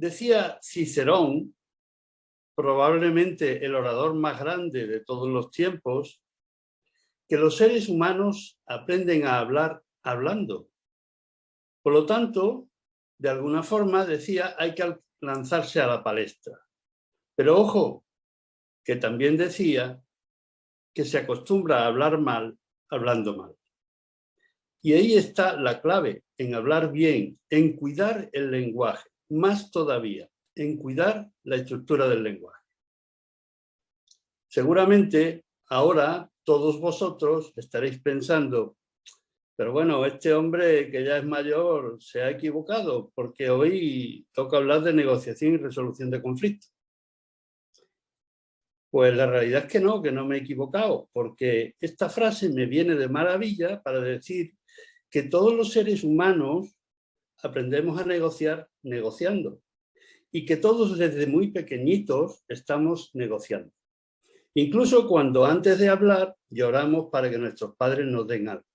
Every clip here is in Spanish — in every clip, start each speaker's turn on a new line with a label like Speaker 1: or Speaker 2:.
Speaker 1: Decía Cicerón, probablemente el orador más grande de todos los tiempos, que los seres humanos aprenden a hablar hablando. Por lo tanto, de alguna forma, decía, hay que lanzarse a la palestra. Pero ojo, que también decía que se acostumbra a hablar mal hablando mal. Y ahí está la clave, en hablar bien, en cuidar el lenguaje, más todavía, en cuidar la estructura del lenguaje. Seguramente ahora todos vosotros estaréis pensando, pero bueno, este hombre que ya es mayor se ha equivocado porque hoy toca hablar de negociación y resolución de conflictos. Pues la realidad es que no me he equivocado, porque esta frase me viene de maravilla para decir que todos los seres humanos aprendemos a negociar negociando y que todos desde muy pequeñitos estamos negociando. Incluso cuando antes de hablar lloramos para que nuestros padres nos den algo.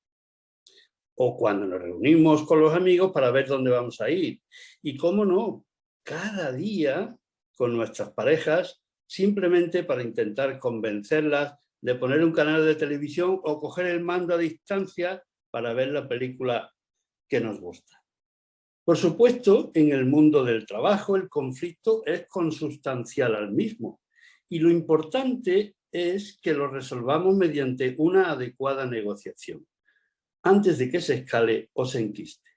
Speaker 1: O cuando nos reunimos con los amigos para ver dónde vamos a ir. Y cómo no, cada día con nuestras parejas, simplemente para intentar convencerlas de poner un canal de televisión o coger el mando a distancia para ver la película que nos gusta. Por supuesto, en el mundo del trabajo el conflicto es consustancial al mismo y lo importante es que lo resolvamos mediante una adecuada negociación, antes de que se escale o se enquiste.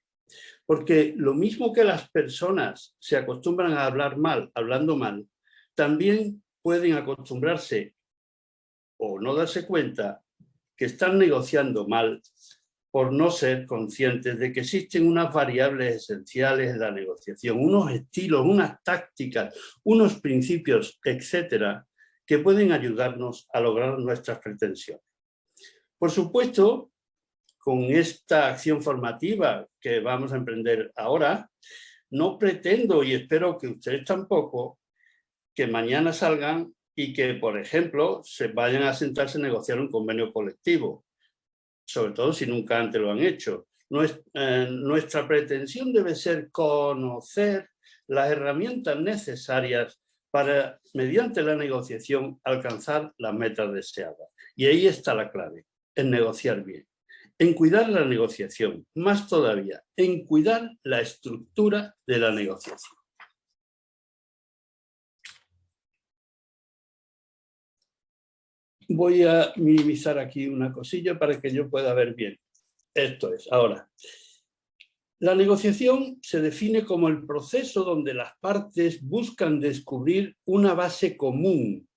Speaker 1: Porque lo mismo que las personas se acostumbran a hablar mal, hablando mal, también pueden acostumbrarse o no darse cuenta que están negociando mal por no ser conscientes de que existen unas variables esenciales en la negociación, unos estilos, unas tácticas, unos principios, etcétera, que pueden ayudarnos a lograr nuestras pretensiones. Por supuesto, con esta acción formativa que vamos a emprender ahora, no pretendo, y espero que ustedes tampoco, que mañana salgan y que, por ejemplo, se vayan a sentarse a negociar un convenio colectivo, sobre todo si nunca antes lo han hecho. Nuestra pretensión debe ser conocer las herramientas necesarias para, mediante la negociación, alcanzar las metas deseadas. Y ahí está la clave, en negociar bien, en cuidar la negociación, más todavía, en cuidar la estructura de la negociación. Voy a minimizar aquí una cosilla para que yo pueda ver bien. Esto es, ahora. La negociación se define como el proceso donde las partes buscan descubrir una base común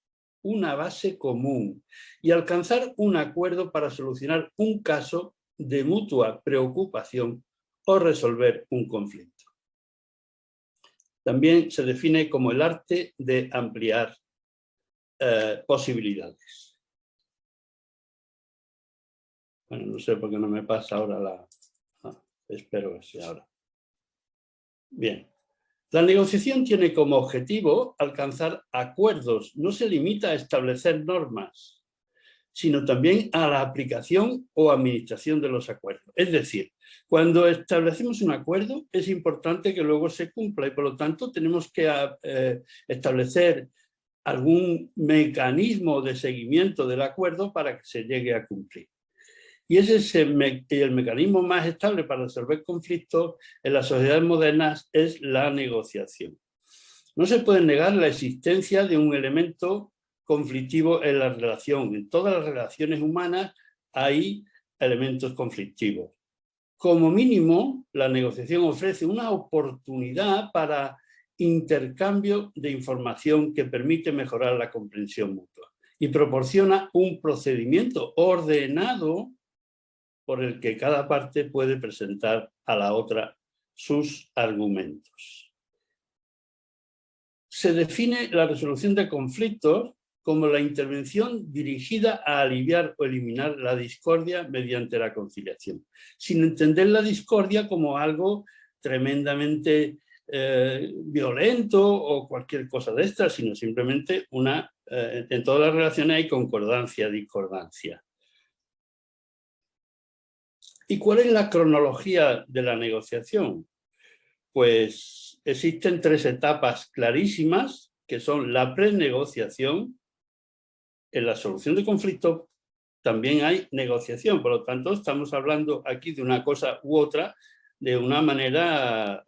Speaker 1: y alcanzar un acuerdo para solucionar un caso de mutua preocupación o resolver un conflicto. También se define como el arte de ampliar posibilidades. Bueno, no sé por qué no me pasa ahora la... espero que sea ahora. Bien. La negociación tiene como objetivo alcanzar acuerdos. No se limita a establecer normas, sino también a la aplicación o administración de los acuerdos. Es decir, cuando establecemos un acuerdo es importante que luego se cumpla y por lo tanto tenemos que establecer algún mecanismo de seguimiento del acuerdo para que se llegue a cumplir. Y ese es el mecanismo más estable para resolver conflictos en las sociedades modernas, es la negociación. No se puede negar la existencia de un elemento conflictivo en la relación. En todas las relaciones humanas hay elementos conflictivos. Como mínimo, la negociación ofrece una oportunidad para intercambio de información que permite mejorar la comprensión mutua y proporciona un procedimiento ordenado por el que cada parte puede presentar a la otra sus argumentos. Se define la resolución de conflictos como la intervención dirigida a aliviar o eliminar la discordia mediante la conciliación, sin entender la discordia como algo tremendamente violento o cualquier cosa de estas, sino simplemente en todas las relaciones hay concordancia, discordancia. ¿Y cuál es la cronología de la negociación? Pues existen 3 etapas clarísimas, que son la prenegociación. En la solución de conflictos también hay negociación, por lo tanto estamos hablando aquí de una cosa u otra de una manera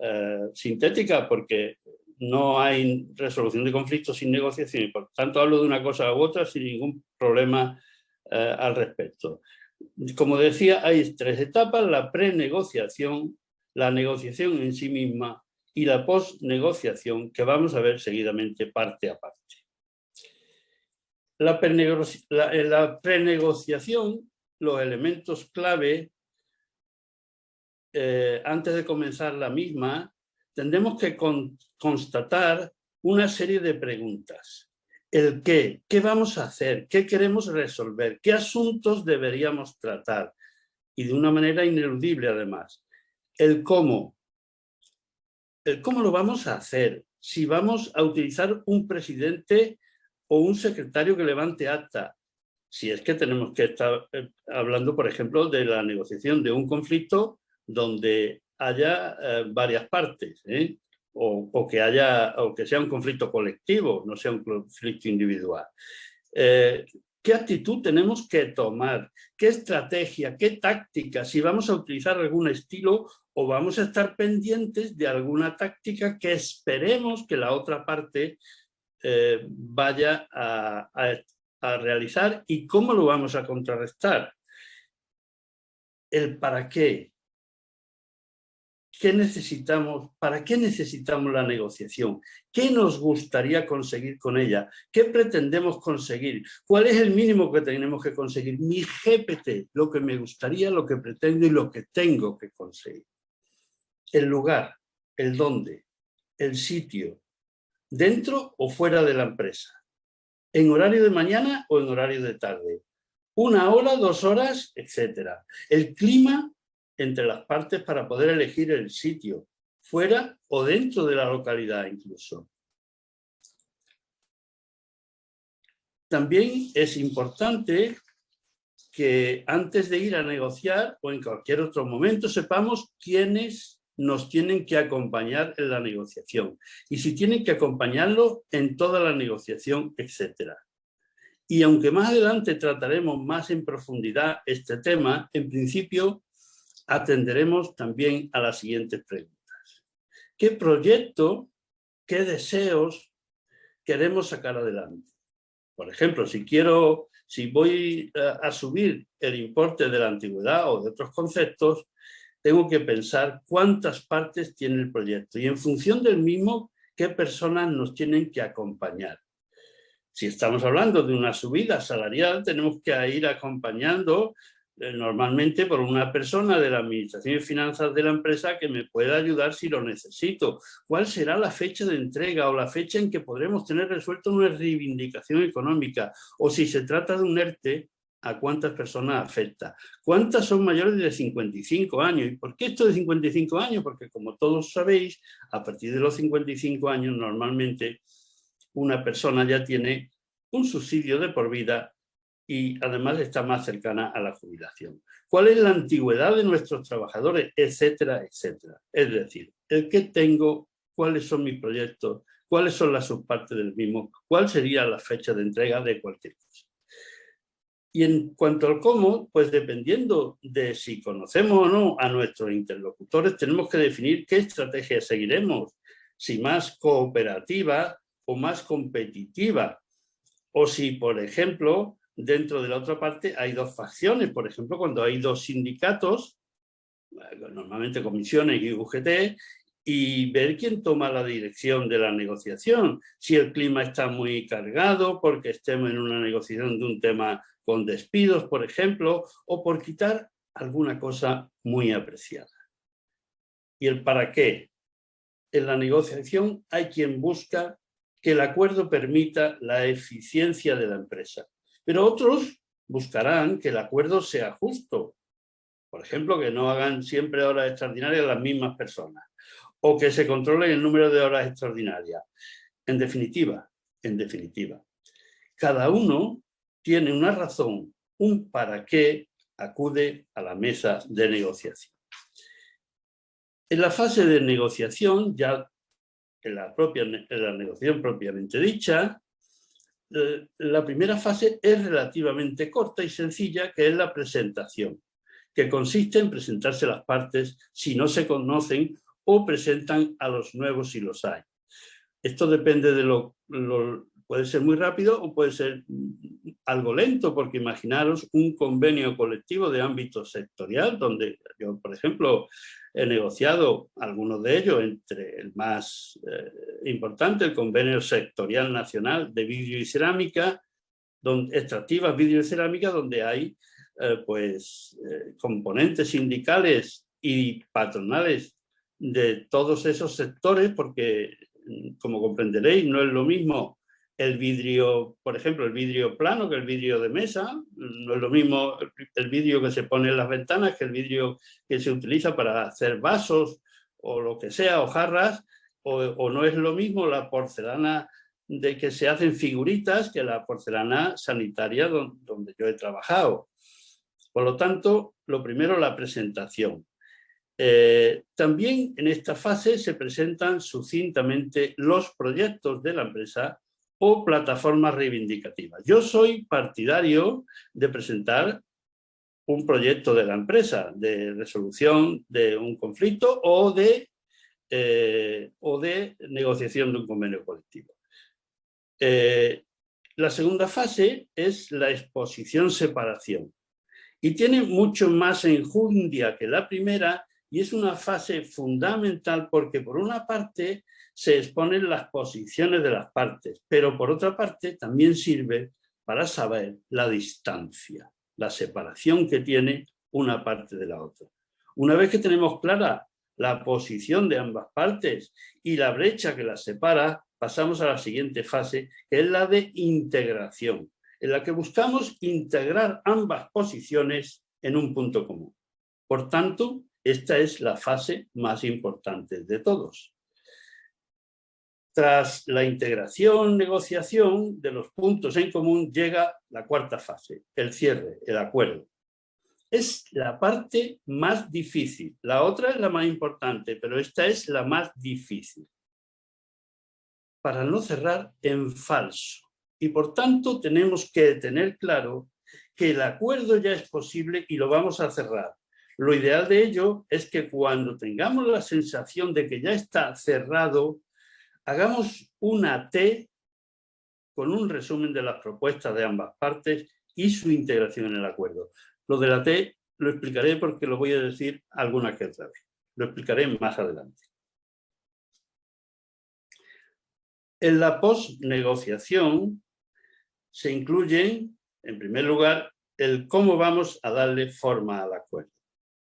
Speaker 1: sintética, porque no hay resolución de conflictos sin negociación y por tanto hablo de una cosa u otra sin ningún problema al respecto. Como decía, hay 3 etapas: la prenegociación, la negociación en sí misma y la posnegociación, que vamos a ver seguidamente parte a parte. En la prenegociación, los elementos clave, antes de comenzar la misma, tendremos que constatar una serie de preguntas. El qué vamos a hacer, qué queremos resolver, qué asuntos deberíamos tratar, y de una manera ineludible además. El cómo lo vamos a hacer, si vamos a utilizar un presidente o un secretario que levante acta, si es que tenemos que estar hablando, por ejemplo, de la negociación de un conflicto donde haya varias partes, o que sea un conflicto colectivo, no sea un conflicto individual. ¿Qué actitud tenemos que tomar? ¿Qué estrategia? ¿Qué táctica? Si vamos a utilizar algún estilo o vamos a estar pendientes de alguna táctica que esperemos que la otra parte vaya a realizar, y cómo lo vamos a contrarrestar. El para qué. ¿Qué necesitamos? ¿Para qué necesitamos la negociación? ¿Qué nos gustaría conseguir con ella? ¿Qué pretendemos conseguir? ¿Cuál es el mínimo que tenemos que conseguir? Mi GPT, lo que me gustaría, lo que pretendo y lo que tengo que conseguir. El lugar, el dónde, el sitio, dentro o fuera de la empresa, en horario de mañana o en horario de tarde, 1 hora, 2 horas, etc. El clima entre las partes para poder elegir el sitio, fuera o dentro de la localidad incluso. También es importante que antes de ir a negociar o en cualquier otro momento sepamos quiénes nos tienen que acompañar en la negociación y si tienen que acompañarlo en toda la negociación, etc. Y aunque más adelante trataremos más en profundidad este tema, en principio atenderemos también a las siguientes preguntas. ¿Qué proyecto, qué deseos queremos sacar adelante? Por ejemplo, si voy a subir el importe de la antigüedad o de otros conceptos, tengo que pensar cuántas partes tiene el proyecto y en función del mismo, qué personas nos tienen que acompañar. Si estamos hablando de una subida salarial, tenemos que ir acompañando normalmente por una persona de la administración y finanzas de la empresa que me pueda ayudar si lo necesito. ¿Cuál será la fecha de entrega o la fecha en que podremos tener resuelto una reivindicación económica? O si se trata de un ERTE, ¿a cuántas personas afecta? ¿Cuántas son mayores de 55 años? ¿Y por qué esto de 55 años? Porque como todos sabéis, a partir de los 55 años normalmente una persona ya tiene un subsidio de por vida y además está más cercana a la jubilación. ¿Cuál es la antigüedad de nuestros trabajadores? Etcétera, etcétera. Es decir, el qué tengo, cuáles son mis proyectos, cuáles son las subpartes del mismo, cuál sería la fecha de entrega de cualquier cosa. Y en cuanto al cómo, pues dependiendo de si conocemos o no a nuestros interlocutores, tenemos que definir qué estrategia seguiremos, si más cooperativa o más competitiva, o si, por ejemplo, dentro de la otra parte hay 2 facciones, por ejemplo, cuando hay 2 sindicatos, normalmente comisiones y UGT, y ver quién toma la dirección de la negociación. Si el clima está muy cargado porque estemos en una negociación de un tema con despidos, por ejemplo, o por quitar alguna cosa muy apreciada. ¿Y el para qué? En la negociación hay quien busca que el acuerdo permita la eficiencia de la empresa, pero otros buscarán que el acuerdo sea justo. Por ejemplo, que no hagan siempre horas extraordinarias las mismas personas o que se controle el número de horas extraordinarias. En definitiva, cada uno tiene una razón, un para qué acude a la mesa de negociación. En la fase de negociación ya en la negociación propiamente dicha, la primera fase es relativamente corta y sencilla, que es la presentación, que consiste en presentarse las partes si no se conocen o presentan a los nuevos si los hay. Esto depende de puede ser muy rápido o puede ser algo lento, porque imaginaros un convenio colectivo de ámbito sectorial, donde yo, por ejemplo, he negociado algunos de ellos, entre el más importante, el convenio sectorial nacional de vidrio y cerámica, extractivas, vidrio y cerámica, donde hay componentes sindicales y patronales de todos esos sectores, porque, como comprenderéis, no es lo mismo el vidrio, por ejemplo, el vidrio plano que el vidrio de mesa, no es lo mismo el vidrio que se pone en las ventanas que el vidrio que se utiliza para hacer vasos o lo que sea, o jarras, o no es lo mismo la porcelana de que se hacen figuritas que la porcelana sanitaria donde yo he trabajado. Por lo tanto, lo primero, la presentación. También en esta fase se presentan sucintamente los proyectos de la empresa o plataformas reivindicativas. Yo soy partidario de presentar un proyecto de la empresa de resolución de un conflicto o de negociación de un convenio colectivo. La segunda fase es la exposición-separación y tiene mucho más enjundia que la primera, y es una fase fundamental porque, por una parte, se exponen las posiciones de las partes, pero por otra parte también sirve para saber la distancia, la separación que tiene una parte de la otra. Una vez que tenemos clara la posición de ambas partes y la brecha que las separa, pasamos a la siguiente fase, que es la de integración, en la que buscamos integrar ambas posiciones en un punto común. Por tanto, esta es la fase más importante de todos. Tras la integración, negociación de los puntos en común, llega la cuarta fase, el cierre, el acuerdo. Es la parte más difícil. La otra es la más importante, pero esta es la más difícil. Para no cerrar en falso. Y por tanto tenemos que tener claro que el acuerdo ya es posible y lo vamos a cerrar. Lo ideal de ello es que cuando tengamos la sensación de que ya está cerrado, hagamos una T con un resumen de las propuestas de ambas partes y su integración en el acuerdo. Lo de la T lo explicaré porque lo voy a decir alguna que otra vez. Lo explicaré más adelante. En la posnegociación se incluye, en primer lugar, el cómo vamos a darle forma al acuerdo.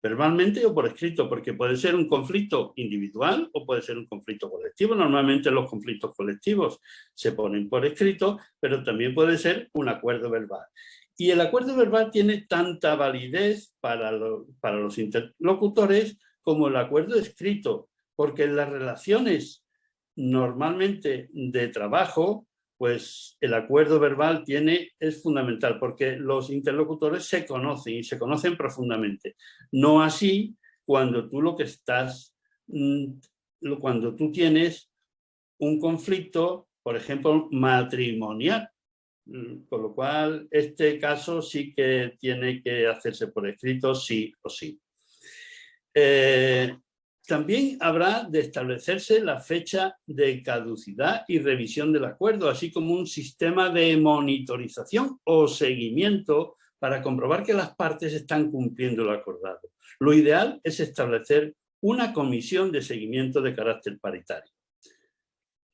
Speaker 1: Verbalmente o por escrito, porque puede ser un conflicto individual o puede ser un conflicto colectivo. Normalmente los conflictos colectivos se ponen por escrito, pero también puede ser un acuerdo verbal. Y el acuerdo verbal tiene tanta validez para los interlocutores como el acuerdo escrito, porque en las relaciones normalmente de trabajo, pues el acuerdo verbal es fundamental, porque los interlocutores se conocen y se conocen profundamente. No así cuando tú cuando tú tienes un conflicto, por ejemplo, matrimonial, con lo cual este caso sí que tiene que hacerse por escrito, sí o sí. También habrá de establecerse la fecha de caducidad y revisión del acuerdo, así como un sistema de monitorización o seguimiento para comprobar que las partes están cumpliendo lo acordado. Lo ideal es establecer una comisión de seguimiento de carácter paritario.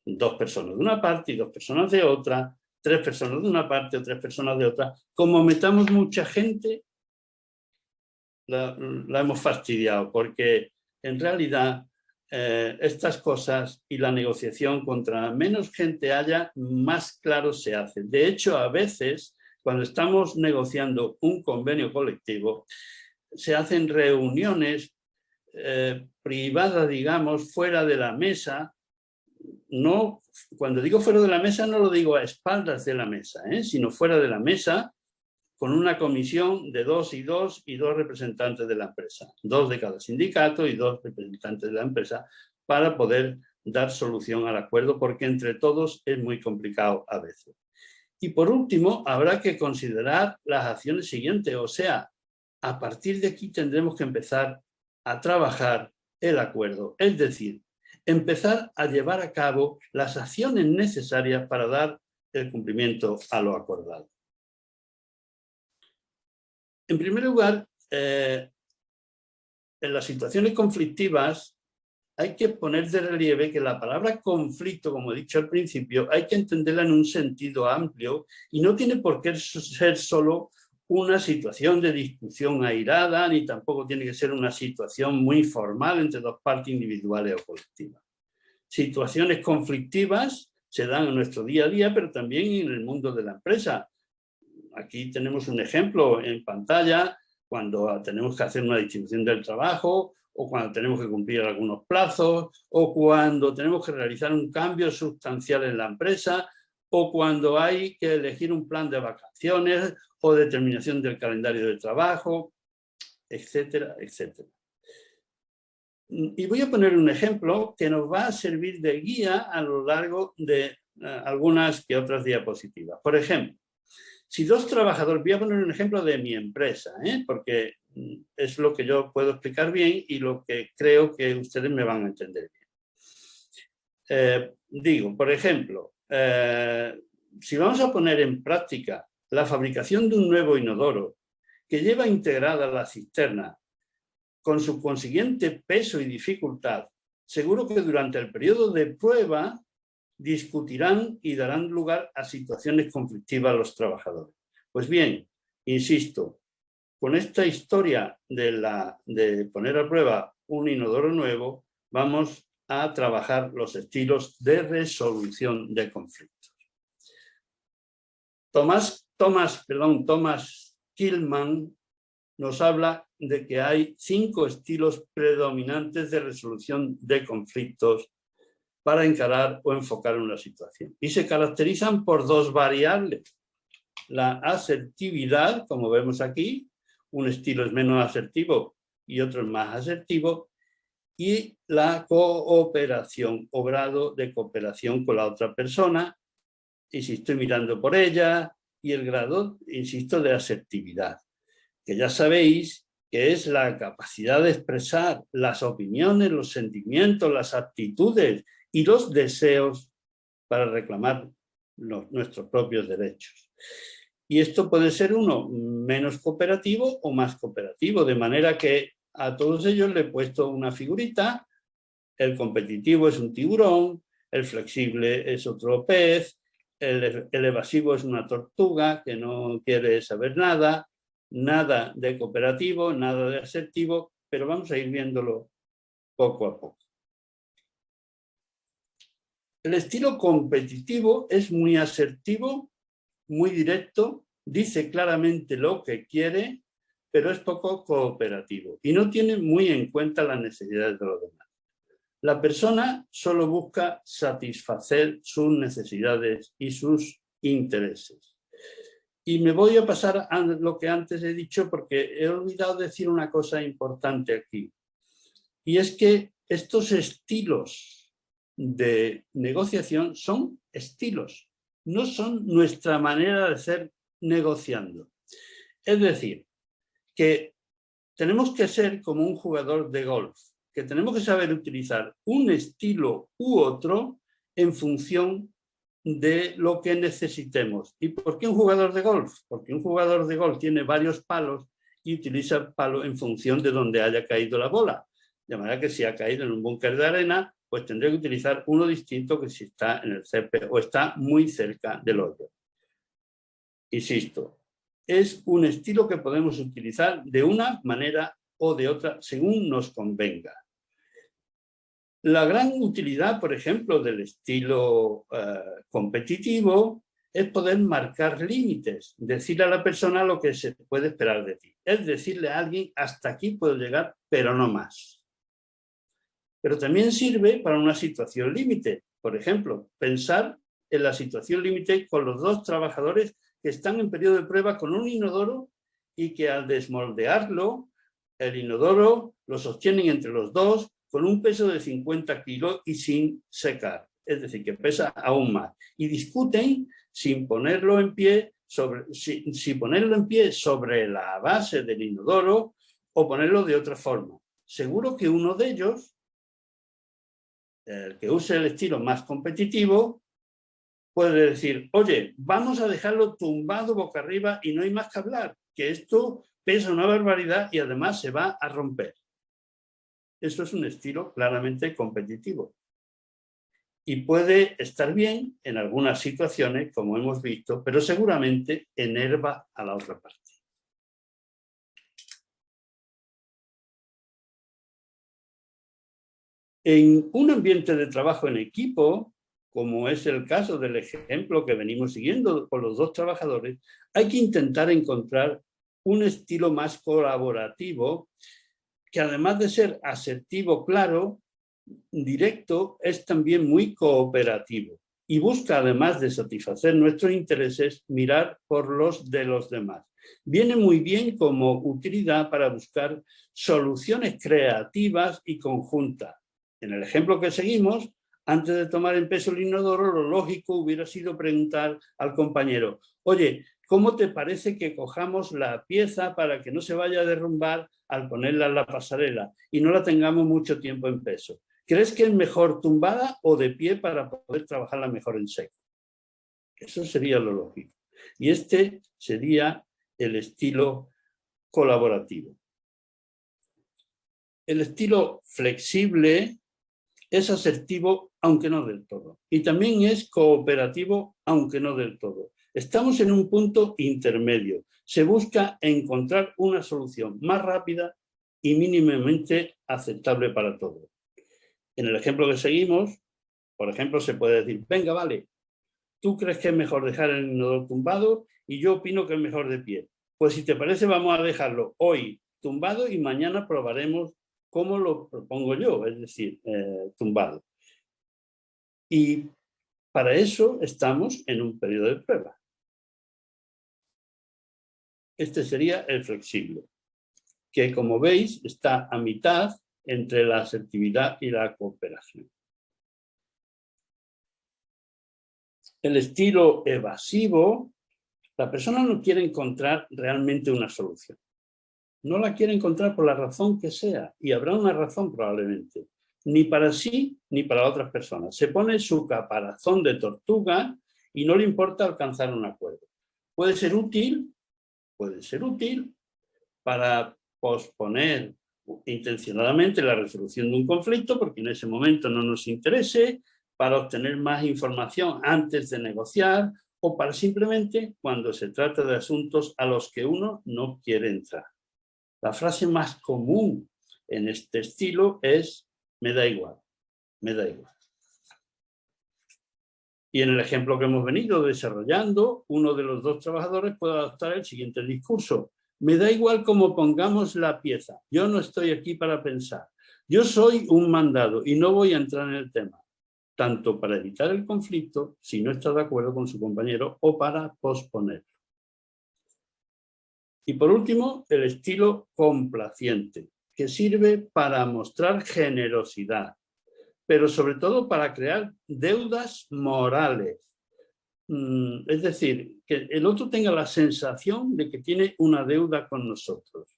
Speaker 1: 2 personas de una parte y 2 personas de otra, 3 personas de una parte o 3 personas de otra. Como metamos mucha gente, la hemos fastidiado, porque en realidad estas cosas y la negociación, contra menos gente haya, más claro se hace. De hecho, a veces, cuando estamos negociando un convenio colectivo, se hacen reuniones privadas, digamos, fuera de la mesa. No, cuando digo fuera de la mesa, no lo digo a espaldas de la mesa, sino fuera de la mesa, con una comisión de 2 y 2 y 2 representantes de la empresa, 2 de cada sindicato y 2 representantes de la empresa, para poder dar solución al acuerdo, porque entre todos es muy complicado a veces. Y por último, habrá que considerar las acciones siguientes, o sea, a partir de aquí tendremos que empezar a trabajar el acuerdo, es decir, empezar a llevar a cabo las acciones necesarias para dar el cumplimiento a lo acordado. En primer lugar, en las situaciones conflictivas hay que poner de relieve que la palabra conflicto, como he dicho al principio, hay que entenderla en un sentido amplio y no tiene por qué ser solo una situación de discusión airada, ni tampoco tiene que ser una situación muy formal entre dos partes individuales o colectivas. Situaciones conflictivas se dan en nuestro día a día, pero también en el mundo de la empresa. Aquí tenemos un ejemplo en pantalla, cuando tenemos que hacer una distribución del trabajo, o cuando tenemos que cumplir algunos plazos, o cuando tenemos que realizar un cambio sustancial en la empresa, o cuando hay que elegir un plan de vacaciones o determinación del calendario de trabajo, etcétera, etcétera. Y voy a poner un ejemplo que nos va a servir de guía a lo largo de algunas que otras diapositivas. Por ejemplo, si dos trabajadores, voy a poner un ejemplo de mi empresa, porque es lo que yo puedo explicar bien y lo que creo que ustedes me van a entender bien. Digo, por ejemplo, si vamos a poner en práctica la fabricación de un nuevo inodoro que lleva integrada la cisterna con su consiguiente peso y dificultad, seguro que durante el periodo de prueba discutirán y darán lugar a situaciones conflictivas a los trabajadores. Pues bien, insisto, con esta historia de poner a prueba un inodoro nuevo, vamos a trabajar los estilos de resolución de conflictos. Thomas Kilmann nos habla de que hay 5 estilos predominantes de resolución de conflictos para encarar o enfocar una situación. Y se caracterizan por 2 variables. La asertividad, como vemos aquí, un estilo es menos asertivo y otro es más asertivo, y la cooperación o grado de cooperación con la otra persona, y si estoy mirando por ella, y el grado, insisto, de asertividad, que ya sabéis que es la capacidad de expresar las opiniones, los sentimientos, las actitudes y los deseos para reclamar nuestros propios derechos. Y esto puede ser uno menos cooperativo o más cooperativo, de manera que a todos ellos le he puesto una figurita. El competitivo es un tiburón, el flexible es otro pez, el evasivo es una tortuga que no quiere saber nada, nada de cooperativo, nada de asertivo, pero vamos a ir viéndolo poco a poco. El estilo competitivo es muy asertivo, muy directo, dice claramente lo que quiere, pero es poco cooperativo y no tiene muy en cuenta las necesidades de los demás. La persona solo busca satisfacer sus necesidades y sus intereses. Y me voy a pasar a lo que antes he dicho porque he olvidado decir una cosa importante aquí. Y es que estos estilos de negociación son estilos, no son nuestra manera de ser negociando. Es decir, que tenemos que ser como un jugador de golf, que tenemos que saber utilizar un estilo u otro en función de lo que necesitemos. ¿Y por qué un jugador de golf? Porque un jugador de golf tiene varios palos y utiliza el palo en función de donde haya caído la bola. De manera que si ha caído en un búnker de arena, pues tendré que utilizar uno distinto que si está en el césped o está muy cerca del hoyo. Insisto, es un estilo que podemos utilizar de una manera o de otra según nos convenga. La gran utilidad, por ejemplo, del estilo competitivo es poder marcar límites, decirle a la persona lo que se puede esperar de ti. Es decirle a alguien, hasta aquí puedo llegar, pero no más. Pero también sirve para una situación límite. Por ejemplo, pensar en la situación límite con los 2 trabajadores que están en periodo de prueba con un inodoro y que al desmoldearlo, el inodoro lo sostienen entre los 2, con un peso de 50 kilos y sin secar, es decir, que pesa aún más. Y discuten sin ponerlo en pie si ponerlo en pie sobre la base del inodoro o ponerlo de otra forma. Seguro que uno de ellos, el que use el estilo más competitivo, puede decir, oye, vamos a dejarlo tumbado boca arriba y no hay más que hablar, que esto pesa una barbaridad y además se va a romper. Eso es un estilo claramente competitivo. Y puede estar bien en algunas situaciones, como hemos visto, pero seguramente enerva a la otra parte. En un ambiente de trabajo en equipo, como es el caso del ejemplo que venimos siguiendo con los dos trabajadores, hay que intentar encontrar un estilo más colaborativo que, además de ser asertivo, claro, directo, es también muy cooperativo y busca, además de satisfacer nuestros intereses, mirar por los de los demás. Viene muy bien como utilidad para buscar soluciones creativas y conjuntas. En el ejemplo que seguimos, antes de tomar en peso el inodoro, lo lógico hubiera sido preguntar al compañero, oye, ¿cómo te parece que cojamos la pieza para que no se vaya a derrumbar al ponerla en la pasarela y no la tengamos mucho tiempo en peso? ¿Crees que es mejor tumbada o de pie para poder trabajarla mejor en seco? Eso sería lo lógico. Y este sería el estilo colaborativo. El estilo flexible es asertivo, aunque no del todo. Y también es cooperativo, aunque no del todo. Estamos en un punto intermedio. Se busca encontrar una solución más rápida y mínimamente aceptable para todos. En el ejemplo que seguimos, por ejemplo, se puede decir, venga, vale, tú crees que es mejor dejar el inodoro tumbado y yo opino que es mejor de pie. Pues si te parece, vamos a dejarlo hoy tumbado y mañana probaremos cómo lo propongo yo, es decir, tumbado. Y para eso estamos en un periodo de prueba. Este sería el flexible, que como veis está a mitad entre la asertividad y la cooperación. El estilo evasivo, la persona no quiere encontrar realmente una solución. No la quiere encontrar por la razón que sea, y habrá una razón probablemente, ni para sí ni para otras personas. Se pone su caparazón de tortuga y no le importa alcanzar un acuerdo. Puede ser útil para posponer intencionadamente la resolución de un conflicto, porque en ese momento no nos interese, para obtener más información antes de negociar o para simplemente cuando se trata de asuntos a los que uno no quiere entrar. La frase más común en este estilo es me da igual, me da igual. Y en el ejemplo que hemos venido desarrollando, uno de los dos trabajadores puede adoptar el siguiente discurso. Me da igual cómo pongamos la pieza, yo no estoy aquí para pensar. Yo soy un mandado y no voy a entrar en el tema, tanto para evitar el conflicto, si no está de acuerdo con su compañero, o para posponerlo. Y por último, el estilo complaciente, que sirve para mostrar generosidad, pero sobre todo para crear deudas morales. Es decir, que el otro tenga la sensación de que tiene una deuda con nosotros.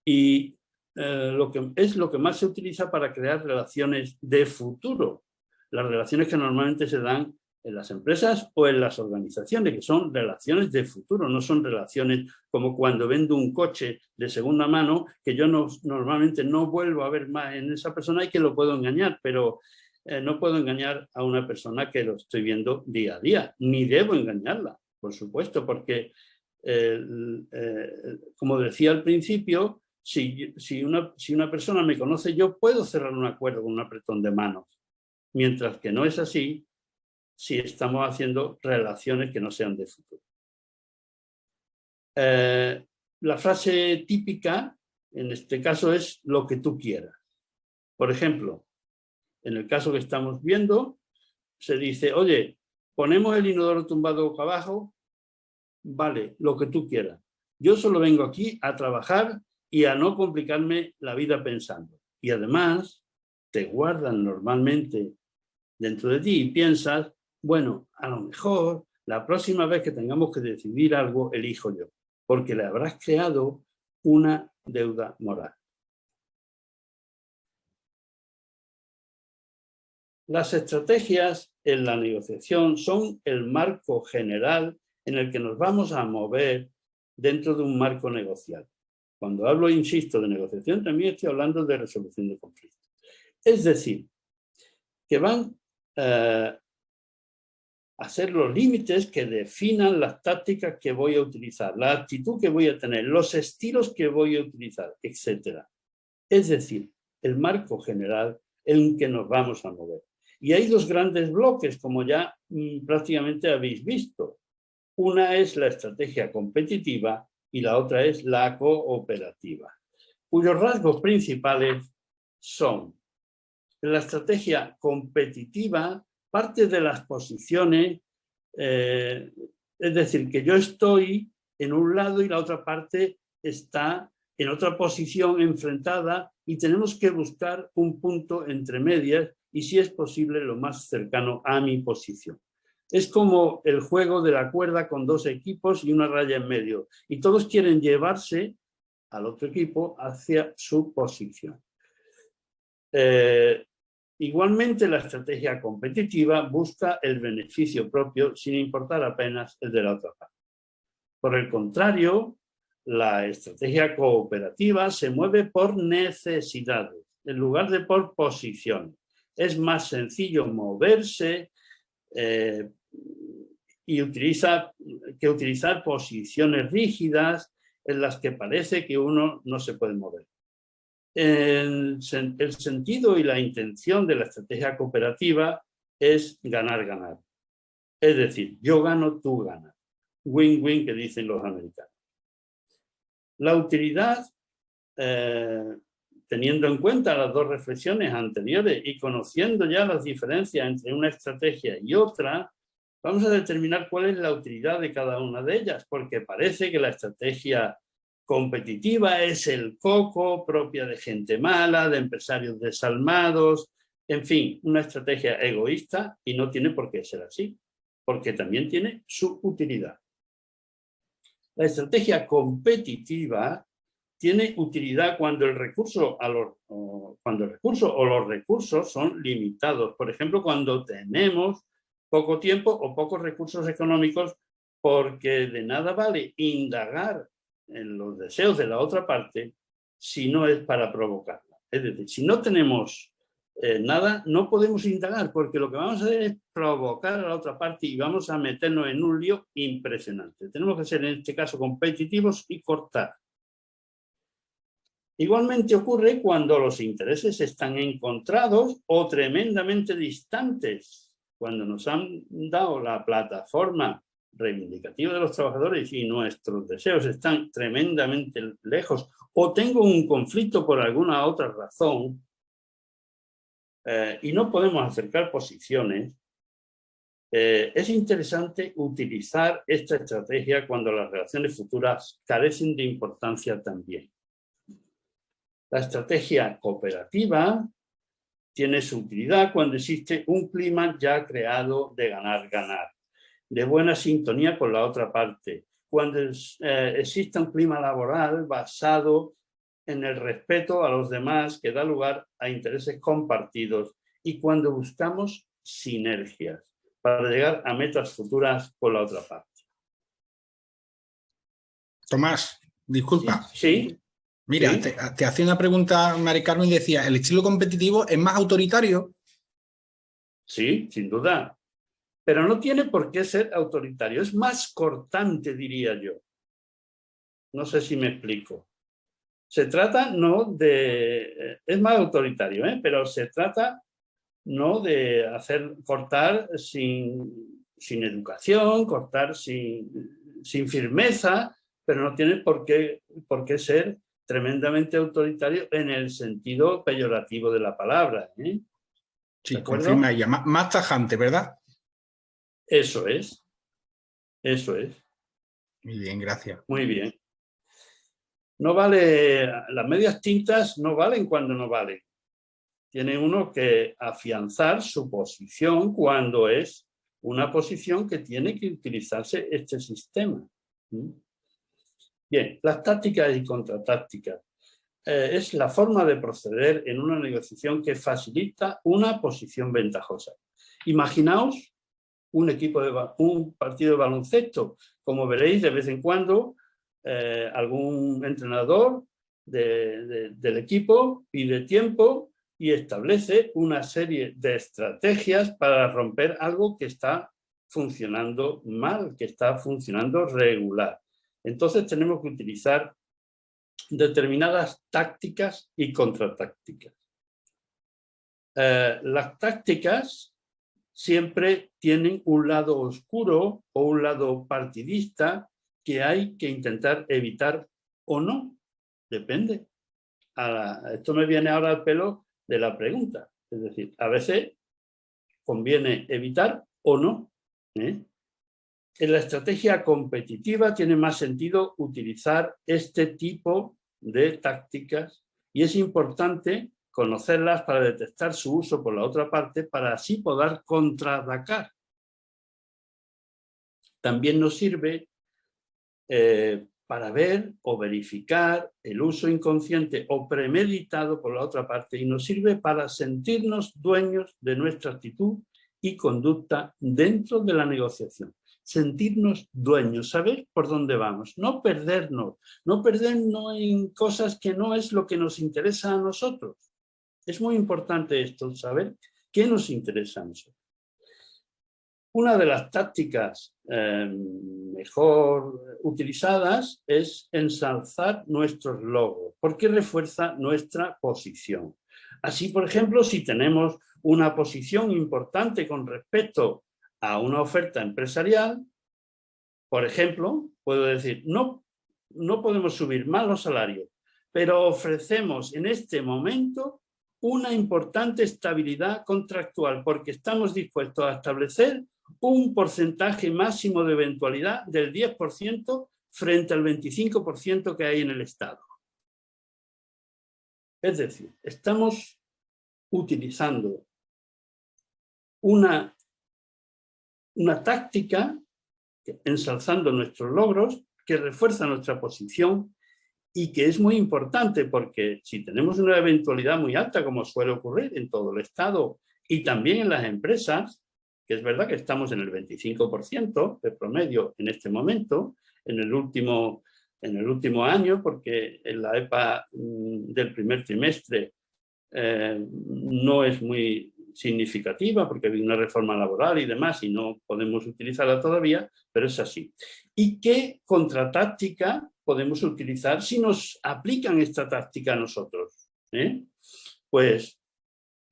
Speaker 1: Y lo que más se utiliza para crear relaciones de futuro. Las relaciones que normalmente se dan en las empresas o en las organizaciones, que son relaciones de futuro, no son relaciones como cuando vendo un coche de segunda mano, que yo normalmente no vuelvo a ver más en esa persona y que lo puedo engañar, pero no puedo engañar a una persona que lo estoy viendo día a día, ni debo engañarla, por supuesto, porque, como decía al principio, si una persona me conoce, yo puedo cerrar un acuerdo con un apretón de manos, mientras que no es así si estamos haciendo relaciones que no sean de futuro. La frase típica, en este caso, es lo que tú quieras. Por ejemplo, en el caso que estamos viendo, se dice, oye, ponemos el inodoro tumbado boca abajo, vale, lo que tú quieras. Yo solo vengo aquí a trabajar y a no complicarme la vida pensando. Y además, te guardan normalmente dentro de ti y piensas, bueno, a lo mejor la próxima vez que tengamos que decidir algo, elijo yo, porque le habrás creado una deuda moral. Las estrategias en la negociación son el marco general en el que nos vamos a mover dentro de un marco negocial. Cuando hablo, insisto, de negociación, también estoy hablando de resolución de conflictos. Es decir, que van a ser los límites que definan las tácticas que voy a utilizar, la actitud que voy a tener, los estilos que voy a utilizar, etc. Es decir, el marco general en que nos vamos a mover. Y hay dos grandes bloques, como ya prácticamente habéis visto. Una es la estrategia competitiva y la otra es la cooperativa, cuyos rasgos principales son: la estrategia competitiva parte de las posiciones, es decir, que yo estoy en un lado y la otra parte está en otra posición enfrentada y tenemos que buscar un punto entre medias y, si es posible, lo más cercano a mi posición. Es como el juego de la cuerda con dos equipos y una raya en medio, y todos quieren llevarse al otro equipo hacia su posición. Igualmente, la estrategia competitiva busca el beneficio propio sin importar apenas el de la otra parte. Por el contrario, la estrategia cooperativa se mueve por necesidades en lugar de por posiciones. Es más sencillo moverse y utilizar posiciones rígidas en las que parece que uno no se puede mover. El sentido y la intención de la estrategia cooperativa es ganar-ganar. Es decir, yo gano, tú ganas. Win-win, que dicen los americanos. La utilidad, teniendo en cuenta las dos reflexiones anteriores y conociendo ya las diferencias entre una estrategia y otra, vamos a determinar cuál es la utilidad de cada una de ellas, porque parece que la estrategia competitiva es el coco, propia de gente mala, de empresarios desalmados, en fin, una estrategia egoísta, y no tiene por qué ser así, porque también tiene su utilidad. La estrategia competitiva tiene utilidad cuando el recurso o los recursos son limitados. Por ejemplo, cuando tenemos poco tiempo o pocos recursos económicos, porque de nada vale indagar en los deseos de la otra parte si no es para provocarla. Es decir, si no tenemos nada, no podemos indagar, porque lo que vamos a hacer es provocar a la otra parte y vamos a meternos en un lío impresionante. Tenemos que ser, en este caso, competitivos y cortar. Igualmente ocurre cuando los intereses están encontrados o tremendamente distantes, cuando nos han dado la plataforma reivindicativa de los trabajadores y nuestros deseos están tremendamente lejos, o tengo un conflicto por alguna otra razón y no podemos acercar posiciones. Es interesante utilizar esta estrategia cuando las relaciones futuras carecen de importancia también. La estrategia cooperativa tiene su utilidad cuando existe un clima ya creado de ganar-ganar, de buena sintonía con la otra parte, cuando existe un clima laboral basado en el respeto a los demás que da lugar a intereses compartidos y cuando buscamos sinergias para llegar a metas futuras con la otra parte.
Speaker 2: Tomás, disculpa.
Speaker 1: Sí.
Speaker 2: Mira,
Speaker 1: ¿sí?
Speaker 2: te hacía una pregunta Mari Carmen y decía, ¿el estilo competitivo es más autoritario?
Speaker 1: Sí, sin duda. Pero no tiene por qué ser autoritario. Es más cortante, diría yo. No sé si me explico. Se trata no de... Es más autoritario, pero se trata no de cortar sin educación, cortar sin firmeza, pero no tiene por qué ser tremendamente autoritario en el sentido peyorativo de la palabra.
Speaker 2: Sí, confirma ella. Más tajante, ¿verdad?
Speaker 1: Eso es. Eso es.
Speaker 2: Muy bien, gracias.
Speaker 1: Muy bien. No vale, las medias tintas no valen cuando no valen. Tiene uno que afianzar su posición cuando es una posición que tiene que utilizarse este sistema. Bien, las tácticas y contratácticas. Es la forma de proceder en una negociación que facilita una posición ventajosa. Imaginaos un partido de baloncesto. Como veréis, de vez en cuando algún entrenador del equipo pide tiempo y establece una serie de estrategias para romper algo que está funcionando mal, que está funcionando regular. Entonces tenemos que utilizar determinadas tácticas y contratácticas. Las tácticas siempre tienen un lado oscuro o un lado partidista que hay que intentar evitar o no. Depende. Esto me viene ahora al pelo de la pregunta. Es decir, a veces conviene evitar o no. En la estrategia competitiva tiene más sentido utilizar este tipo de tácticas y es importante conocerlas para detectar su uso por la otra parte para así poder contraatacar. También nos sirve para ver o verificar el uso inconsciente o premeditado por la otra parte y nos sirve para sentirnos dueños de nuestra actitud y conducta dentro de la negociación. Sentirnos dueños, saber por dónde vamos, no perdernos en cosas que no es lo que nos interesa a nosotros. Es muy importante esto, saber qué nos interesa a nosotros. Una de las tácticas mejor utilizadas es ensalzar nuestros logros, porque refuerza nuestra posición. Así, por ejemplo, si tenemos una posición importante con respecto a una oferta empresarial, por ejemplo, puedo decir, no podemos subir más los salarios, pero ofrecemos en este momento una importante estabilidad contractual porque estamos dispuestos a establecer un porcentaje máximo de eventualidad del 10% frente al 25% que hay en el Estado. Es decir, estamos utilizando una táctica ensalzando nuestros logros que refuerza nuestra posición y que es muy importante porque si tenemos una eventualidad muy alta, como suele ocurrir en todo el Estado y también en las empresas, que es verdad que estamos en el 25% de promedio en este momento, en el último año, porque en la EPA del primer trimestre no es muy significativa porque hay una reforma laboral y demás y no podemos utilizarla todavía, pero es así. ¿Y qué contratáctica podemos utilizar si nos aplican esta táctica a nosotros? Pues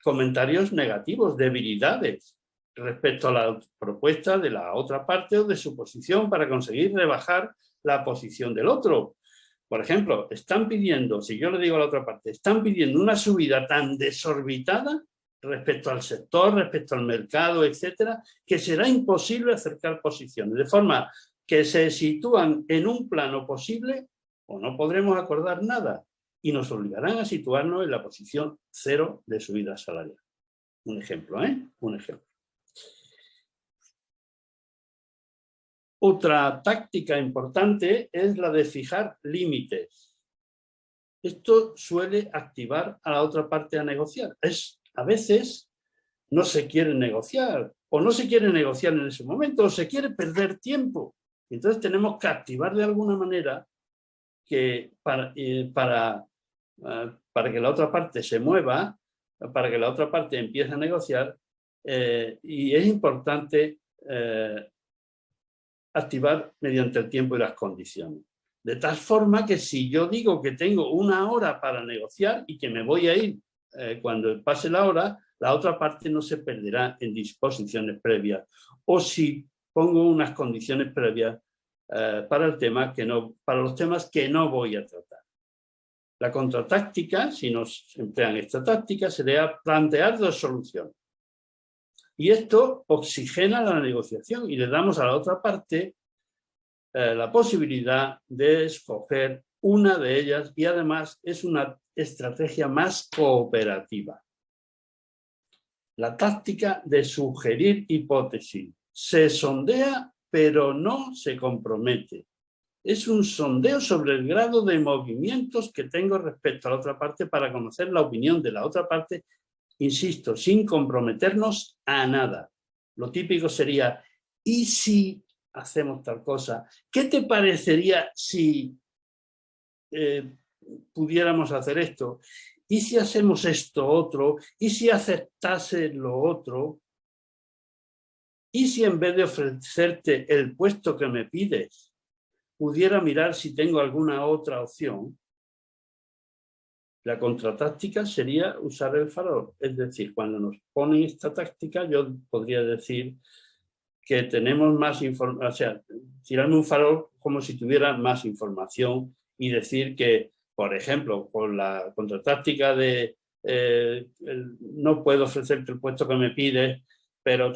Speaker 1: comentarios negativos, debilidades respecto a la propuesta de la otra parte o de su posición para conseguir rebajar la posición del otro. Por ejemplo, están pidiendo, si yo le digo a la otra parte, están pidiendo una subida tan desorbitada respecto al sector, respecto al mercado, etcétera, que será imposible acercar posiciones, de forma que se sitúan en un plano posible o no podremos acordar nada y nos obligarán a situarnos en la posición 0 de subida salarial. Un ejemplo, Un ejemplo. Otra táctica importante es la de fijar límites. Esto suele activar a la otra parte a negociar. A veces no se quiere negociar o no se quiere negociar en ese momento o se quiere perder tiempo. Entonces tenemos que activar de alguna manera que para que la otra parte se mueva, para que la otra parte empiece a negociar y es importante activar mediante el tiempo y las condiciones. De tal forma que si yo digo que tengo una hora para negociar y que me voy a ir cuando pase la hora, la otra parte no se perderá en disposiciones previas. O si pongo unas condiciones previas para los temas que no voy a tratar. La contratáctica, si nos emplean esta táctica, sería plantear dos soluciones. Y esto oxigena la negociación y le damos a la otra parte la posibilidad de escoger una de ellas y además es una estrategia más cooperativa. La táctica de sugerir hipótesis. Se sondea, pero no se compromete. Es un sondeo sobre el grado de movimientos que tengo respecto a la otra parte para conocer la opinión de la otra parte, insisto, sin comprometernos a nada. Lo típico sería, ¿y si hacemos tal cosa? ¿Qué te parecería si pudiéramos hacer esto? ¿Y si hacemos esto otro? ¿Y si aceptase lo otro? ¿Y si en vez de ofrecerte el puesto que me pides, pudiera mirar si tengo alguna otra opción? La contratáctica sería usar el farol. Es decir, cuando nos ponen esta táctica, yo podría decir que tenemos más información, o sea, tirarme un farol como si tuviera más información y decir que, por ejemplo, con la contratáctica de no puedo ofrecerte el puesto que me pides, pero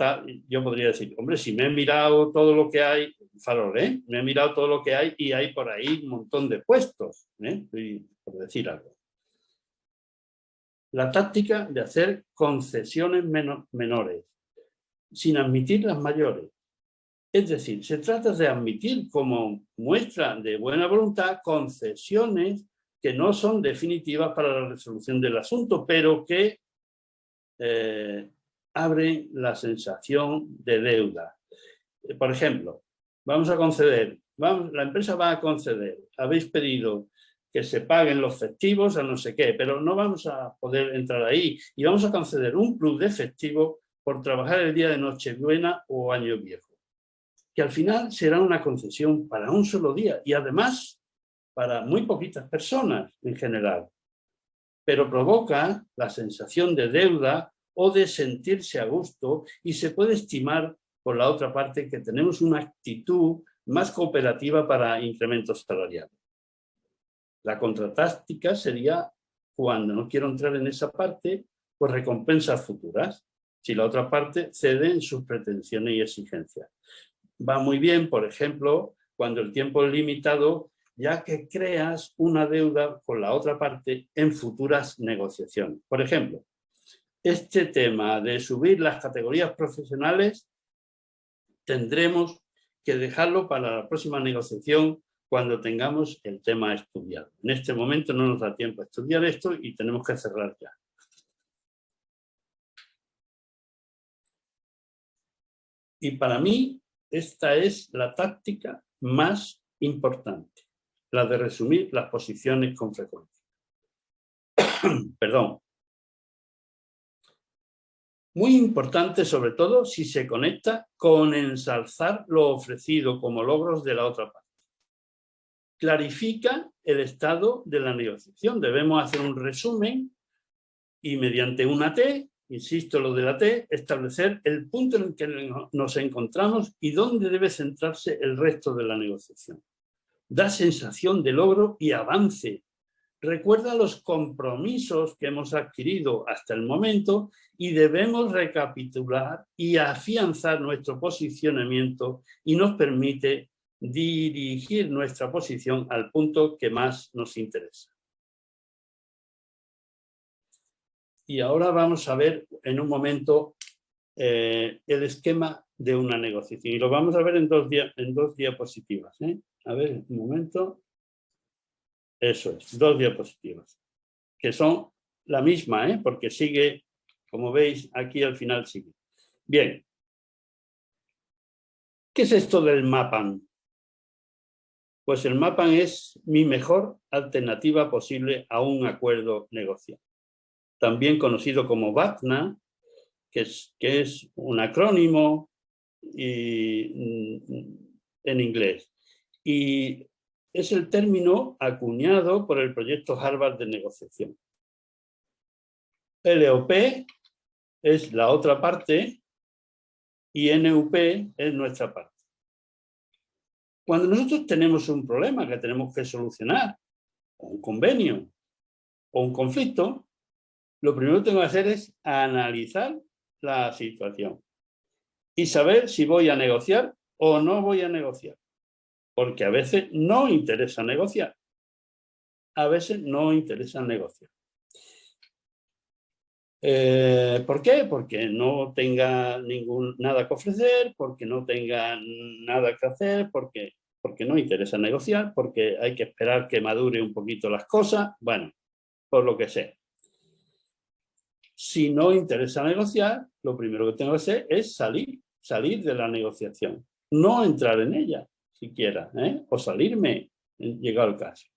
Speaker 1: yo podría decir, hombre, si me he mirado todo lo que hay, farol, me he mirado todo lo que hay y hay por ahí un montón de puestos, por decir algo. La táctica de hacer concesiones menores, sin admitir las mayores. Es decir, se trata de admitir como muestra de buena voluntad concesiones que no son definitivas para la resolución del asunto, pero que abren la sensación de deuda. Por ejemplo, vamos a conceder, la empresa va a conceder, habéis pedido que se paguen los festivos a no sé qué, pero no vamos a poder entrar ahí y vamos a conceder un plus de festivo por trabajar el día de Nochebuena o Año Viejo, que al final será una concesión para un solo día y además para muy poquitas personas en general, pero provoca la sensación de deuda o de sentirse a gusto y se puede estimar por la otra parte que tenemos una actitud más cooperativa para incrementos salariales. La contratáctica sería, cuando no quiero entrar en esa parte, pues recompensas futuras, si la otra parte cede en sus pretensiones y exigencias. Va muy bien, por ejemplo, cuando el tiempo es limitado, ya que creas una deuda con la otra parte en futuras negociaciones. Por ejemplo, este tema de subir las categorías profesionales tendremos que dejarlo para la próxima negociación cuando tengamos el tema estudiado. En este momento no nos da tiempo a estudiar esto y tenemos que cerrar ya. Y para mí, esta es la táctica más importante, la de resumir las posiciones con frecuencia. Perdón. Muy importante, sobre todo, si se conecta con ensalzar lo ofrecido como logros de la otra parte. Clarifica el estado de la negociación. Debemos hacer un resumen y mediante una T, insisto lo de la T, establecer el punto en el que nos encontramos y dónde debe centrarse el resto de la negociación. Da sensación de logro y avance. Recuerda los compromisos que hemos adquirido hasta el momento y debemos recapitular y afianzar nuestro posicionamiento y nos permite dirigir nuestra posición al punto que más nos interesa. Y ahora vamos a ver en un momento el esquema de una negociación. Y lo vamos a ver en dos diapositivas. A ver, un momento. Eso es, 2 diapositivas. Que son la misma, porque sigue, como veis, aquí al final sigue. Bien. ¿Qué es esto del MAPAN? Pues el MAPAN es mi mejor alternativa posible a un acuerdo negociado. También conocido como BATNA, que es un acrónimo en inglés. Y es el término acuñado por el proyecto Harvard de negociación. LOP es la otra parte y NUP es nuestra parte. Cuando nosotros tenemos un problema que tenemos que solucionar, o un convenio, o un conflicto, lo primero que tengo que hacer es analizar la situación y saber si voy a negociar o no voy a negociar. Porque a veces no interesa negociar. A veces no interesa negociar. ¿Por qué? Porque no tenga nada que ofrecer, porque no tenga nada que hacer, porque no interesa negociar, porque hay que esperar que madure un poquito las cosas, bueno, por lo que sea. Si no interesa negociar, lo primero que tengo que hacer es salir de la negociación, no entrar en ella siquiera, o salirme, llegado el caso.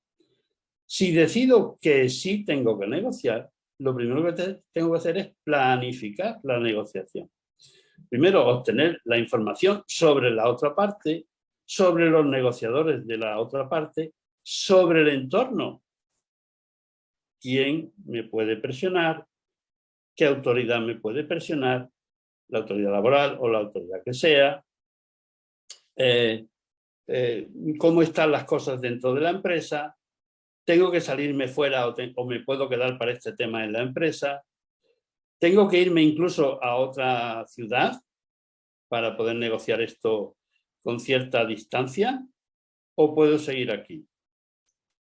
Speaker 1: Si decido que sí tengo que negociar, lo primero que tengo que hacer es planificar la negociación. Primero, obtener la información sobre la otra parte, sobre los negociadores de la otra parte, sobre el entorno. ¿Quién me puede presionar? ¿Qué autoridad me puede presionar? La autoridad laboral o la autoridad que sea. ¿Cómo están las cosas dentro de la empresa? ¿Tengo que salirme fuera o me puedo quedar para este tema en la empresa? ¿Tengo que irme incluso a otra ciudad para poder negociar esto con cierta distancia? ¿O puedo seguir aquí?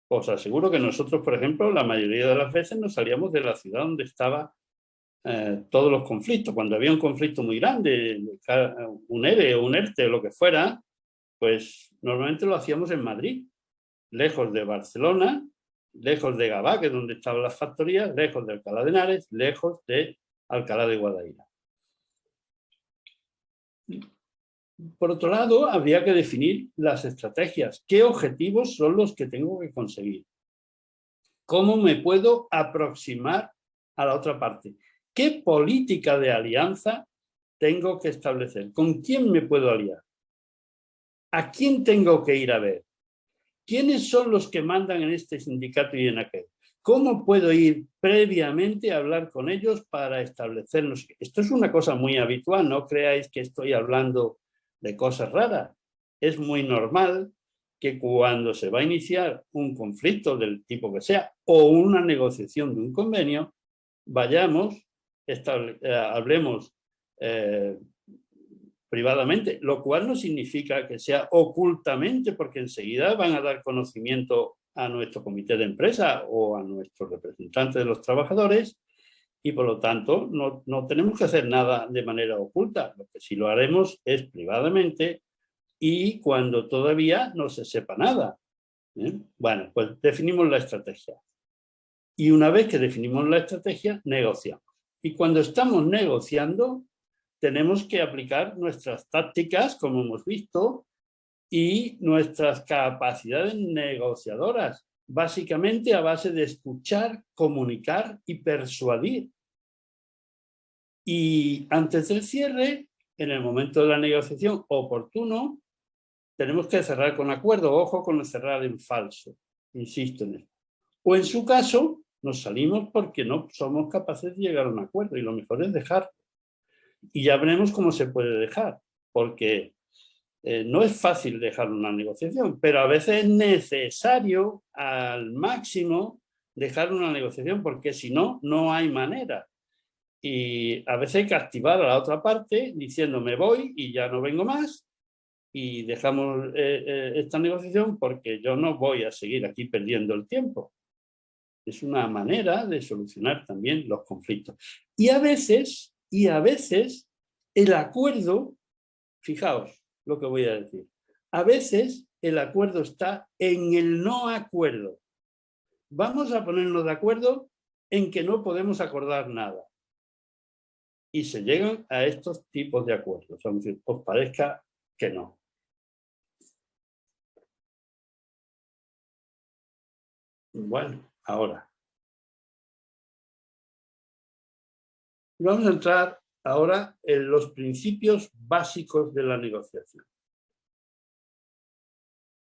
Speaker 1: Os aseguro que nosotros, por ejemplo, la mayoría de las veces nos salíamos de la ciudad donde estaban todos los conflictos. Cuando había un conflicto muy grande, un ERE o un ERTE o lo que fuera, pues normalmente lo hacíamos en Madrid, lejos de Barcelona, lejos de Gavá, que es donde estaban las factorías, lejos de Alcalá de Henares, lejos de Alcalá de Guadaira. Por otro lado, habría que definir las estrategias. ¿Qué objetivos son los que tengo que conseguir? ¿Cómo me puedo aproximar a la otra parte? ¿Qué política de alianza tengo que establecer? ¿Con quién me puedo aliar? ¿A quién tengo que ir a ver? ¿Quiénes son los que mandan en este sindicato y en aquel? ¿Cómo puedo ir previamente a hablar con ellos para establecernos? Esto es una cosa muy habitual, no creáis que estoy hablando de cosas raras. Es muy normal que cuando se va a iniciar un conflicto del tipo que sea o una negociación de un convenio, hablemos privadamente, lo cual no significa que sea ocultamente, porque enseguida van a dar conocimiento a nuestro comité de empresa o a nuestros representantes de los trabajadores y por lo tanto no tenemos que hacer nada de manera oculta. Lo que sí lo haremos es privadamente y cuando todavía no se sepa nada. Bueno, pues definimos la estrategia. Y una vez que definimos la estrategia, negociamos. Y cuando estamos negociando, tenemos que aplicar nuestras tácticas, como hemos visto, y nuestras capacidades negociadoras, básicamente a base de escuchar, comunicar y persuadir. Y antes del cierre, en el momento de la negociación oportuno, tenemos que cerrar con acuerdo. Ojo con cerrar en falso, insisto en esto. O en su caso, nos salimos porque no somos capaces de llegar a un acuerdo y lo mejor es dejar. Y ya veremos cómo se puede dejar, porque no es fácil dejar una negociación, pero a veces es necesario al máximo dejar una negociación, porque si no, no hay manera. Y a veces hay que activar a la otra parte diciendo me voy y ya no vengo más y dejamos esta negociación porque yo no voy a seguir aquí perdiendo el tiempo. Es una manera de solucionar también los conflictos. Y a veces el acuerdo, fijaos lo que voy a decir, a veces el acuerdo está en el no acuerdo. Vamos a ponernos de acuerdo en que no podemos acordar nada. Y se llegan a estos tipos de acuerdos, aunque os parezca que no. Bueno, ahora. Vamos a entrar ahora en los principios básicos de la negociación.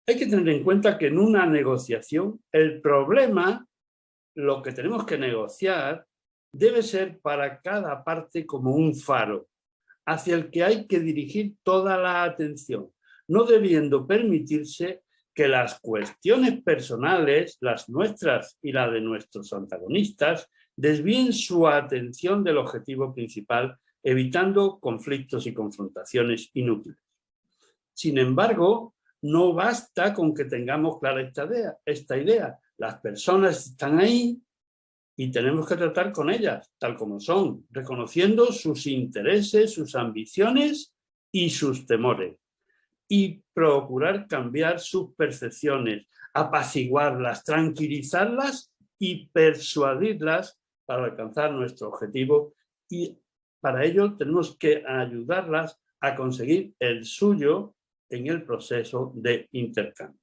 Speaker 1: Hay que tener en cuenta que en una negociación el problema, lo que tenemos que negociar, debe ser para cada parte como un faro, hacia el que hay que dirigir toda la atención, no debiendo permitirse que las cuestiones personales, las nuestras y las de nuestros antagonistas, desvíen su atención del objetivo principal, evitando conflictos y confrontaciones inútiles. Sin embargo, no basta con que tengamos clara esta idea. Las personas están ahí y tenemos que tratar con ellas tal como son, reconociendo sus intereses, sus ambiciones y sus temores, y procurar cambiar sus percepciones, apaciguarlas, tranquilizarlas y persuadirlas para alcanzar nuestro objetivo, y para ello tenemos que ayudarlas a conseguir el suyo en el proceso de intercambio.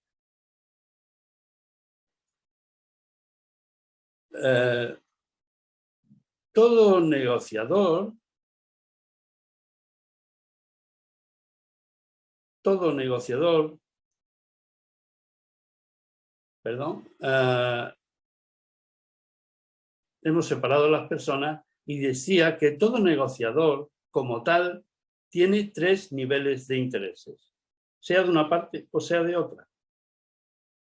Speaker 1: Todo negociador hemos separado a las personas y decía que todo negociador como tal tiene 3 niveles de intereses, sea de una parte o sea de otra.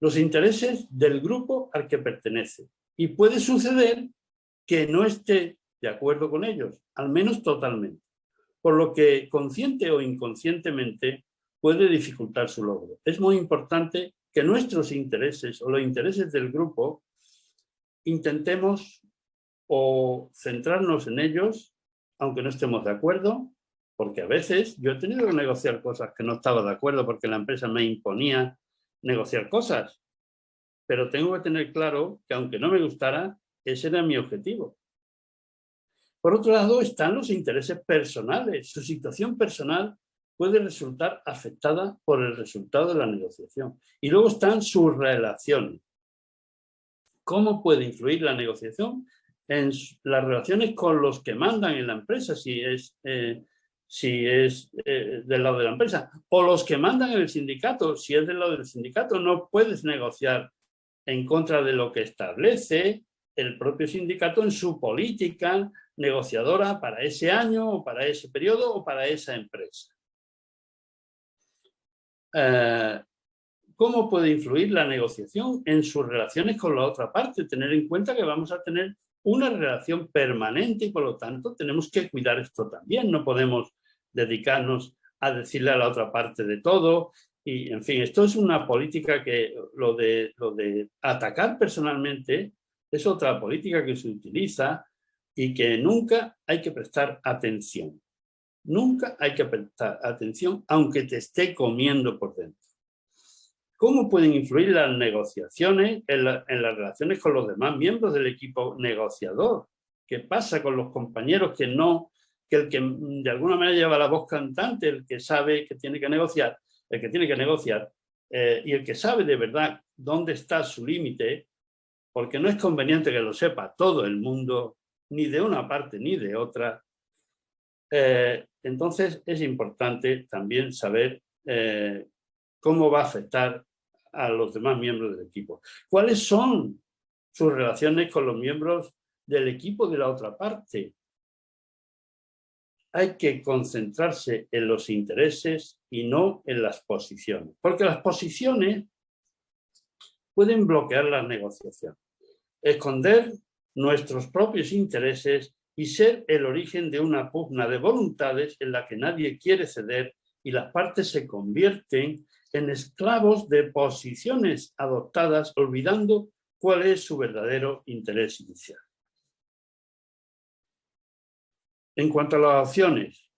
Speaker 1: Los intereses del grupo al que pertenece, y puede suceder que no esté de acuerdo con ellos, al menos totalmente, por lo que consciente o inconscientemente puede dificultar su logro. Es muy importante que nuestros intereses o los intereses del grupo intentemos o centrarnos en ellos, aunque no estemos de acuerdo, porque a veces yo he tenido que negociar cosas que no estaba de acuerdo porque la empresa me imponía negociar cosas, pero tengo que tener claro que aunque no me gustara, ese era mi objetivo. Por otro lado están los intereses personales. Su situación personal puede resultar afectada por el resultado de la negociación. Y luego están sus relaciones. ¿Cómo puede influir la negociación en las relaciones con los que mandan en la empresa, si es del lado de la empresa, o los que mandan en el sindicato? Si es del lado del sindicato, no puedes negociar en contra de lo que establece el propio sindicato en su política negociadora para ese año, o para ese periodo, o para esa empresa. ¿Cómo puede influir la negociación en sus relaciones con la otra parte? Tener en cuenta que vamos a tener una relación permanente y por lo tanto tenemos que cuidar esto también. No podemos dedicarnos a decirle a la otra parte de todo. Y, en fin, esto es una política que lo de atacar personalmente es otra política que se utiliza y que nunca hay que prestar atención. Nunca hay que prestar atención aunque te esté comiendo por dentro. ¿Cómo pueden influir las negociaciones en las relaciones con los demás miembros del equipo negociador? ¿Qué pasa con los compañeros que el que de alguna manera lleva la voz cantante, el que sabe que tiene que negociar, y el que sabe de verdad dónde está su límite, porque no es conveniente que lo sepa todo el mundo, ni de una parte ni de otra? Entonces es importante también saber cómo va a afectar a los demás miembros del equipo. ¿Cuáles son sus relaciones con los miembros del equipo de la otra parte? Hay que concentrarse en los intereses y no en las posiciones, porque las posiciones pueden bloquear las negociaciones, esconder nuestros propios intereses y ser el origen de una pugna de voluntades en la que nadie quiere ceder y las partes se convierten en esclavos de posiciones adoptadas, olvidando cuál es su verdadero interés inicial. En cuanto a las opciones,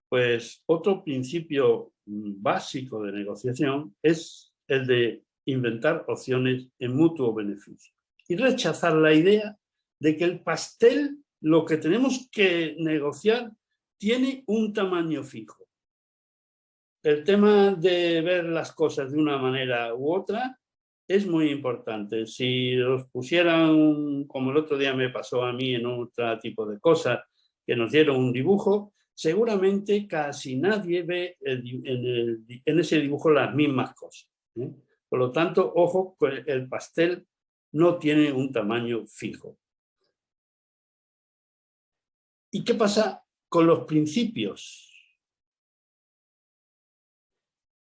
Speaker 1: pues otro principio básico de negociación es el de inventar opciones en mutuo beneficio y rechazar la idea de que el pastel, lo que tenemos que negociar, tiene un tamaño fijo. El tema de ver las cosas de una manera u otra es muy importante. Si los pusieran, como el otro día me pasó a mí en otro tipo de cosas, que nos dieron un dibujo, seguramente casi nadie ve en ese dibujo las mismas cosas. Por lo tanto, ojo, el pastel no tiene un tamaño fijo. ¿Y qué pasa con los principios?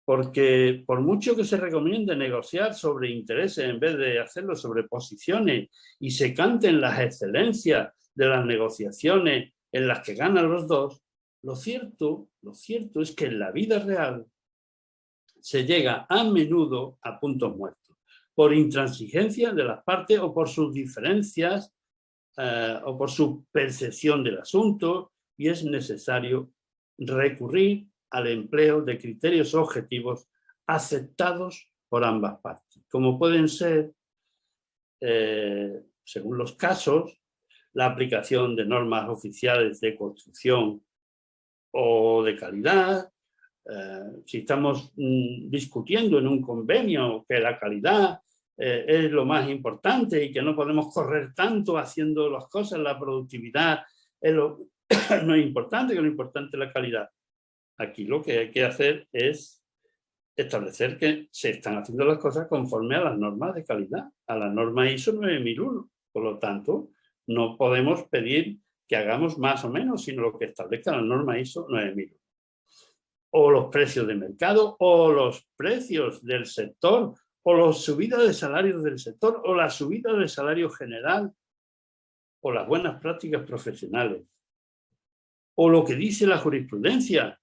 Speaker 1: Porque por mucho que se recomiende negociar sobre intereses en vez de hacerlo sobre posiciones y se canten las excelencias de las negociaciones en las que ganan los dos, lo cierto es que en la vida real se llega a menudo a puntos muertos. por intransigencia de las partes o por sus diferencias o por su percepción del asunto, y es necesario recurrir al empleo de criterios objetivos aceptados por ambas partes, como pueden ser, según los casos, la aplicación de normas oficiales de construcción o de calidad. Si estamos discutiendo en un convenio que la calidad es lo más importante y que no podemos correr tanto haciendo las cosas, la productividad es no es importante, que lo importante es la calidad. Aquí lo que hay que hacer es establecer que se están haciendo las cosas conforme a las normas de calidad, a la norma ISO 9001. Por lo tanto, no podemos pedir que hagamos más o menos, sino lo que establezca la norma ISO 9001. O los precios de mercado, o los precios del sector, o la subida de salarios del sector, o la subida de salario general, o las buenas prácticas profesionales. O lo que dice la jurisprudencia.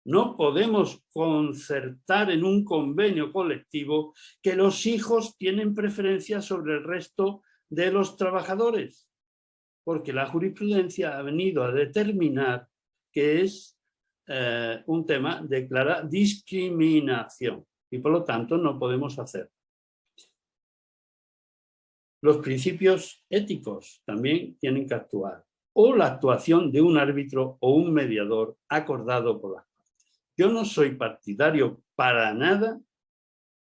Speaker 1: No podemos concertar en un convenio colectivo que los hijos tienen preferencia sobre el resto de los trabajadores, porque la jurisprudencia ha venido a determinar que es un tema de clara discriminación y por lo tanto no podemos hacer. Los principios éticos también tienen que actuar, o la actuación de un árbitro o un mediador acordado por las partes. Yo no soy partidario para nada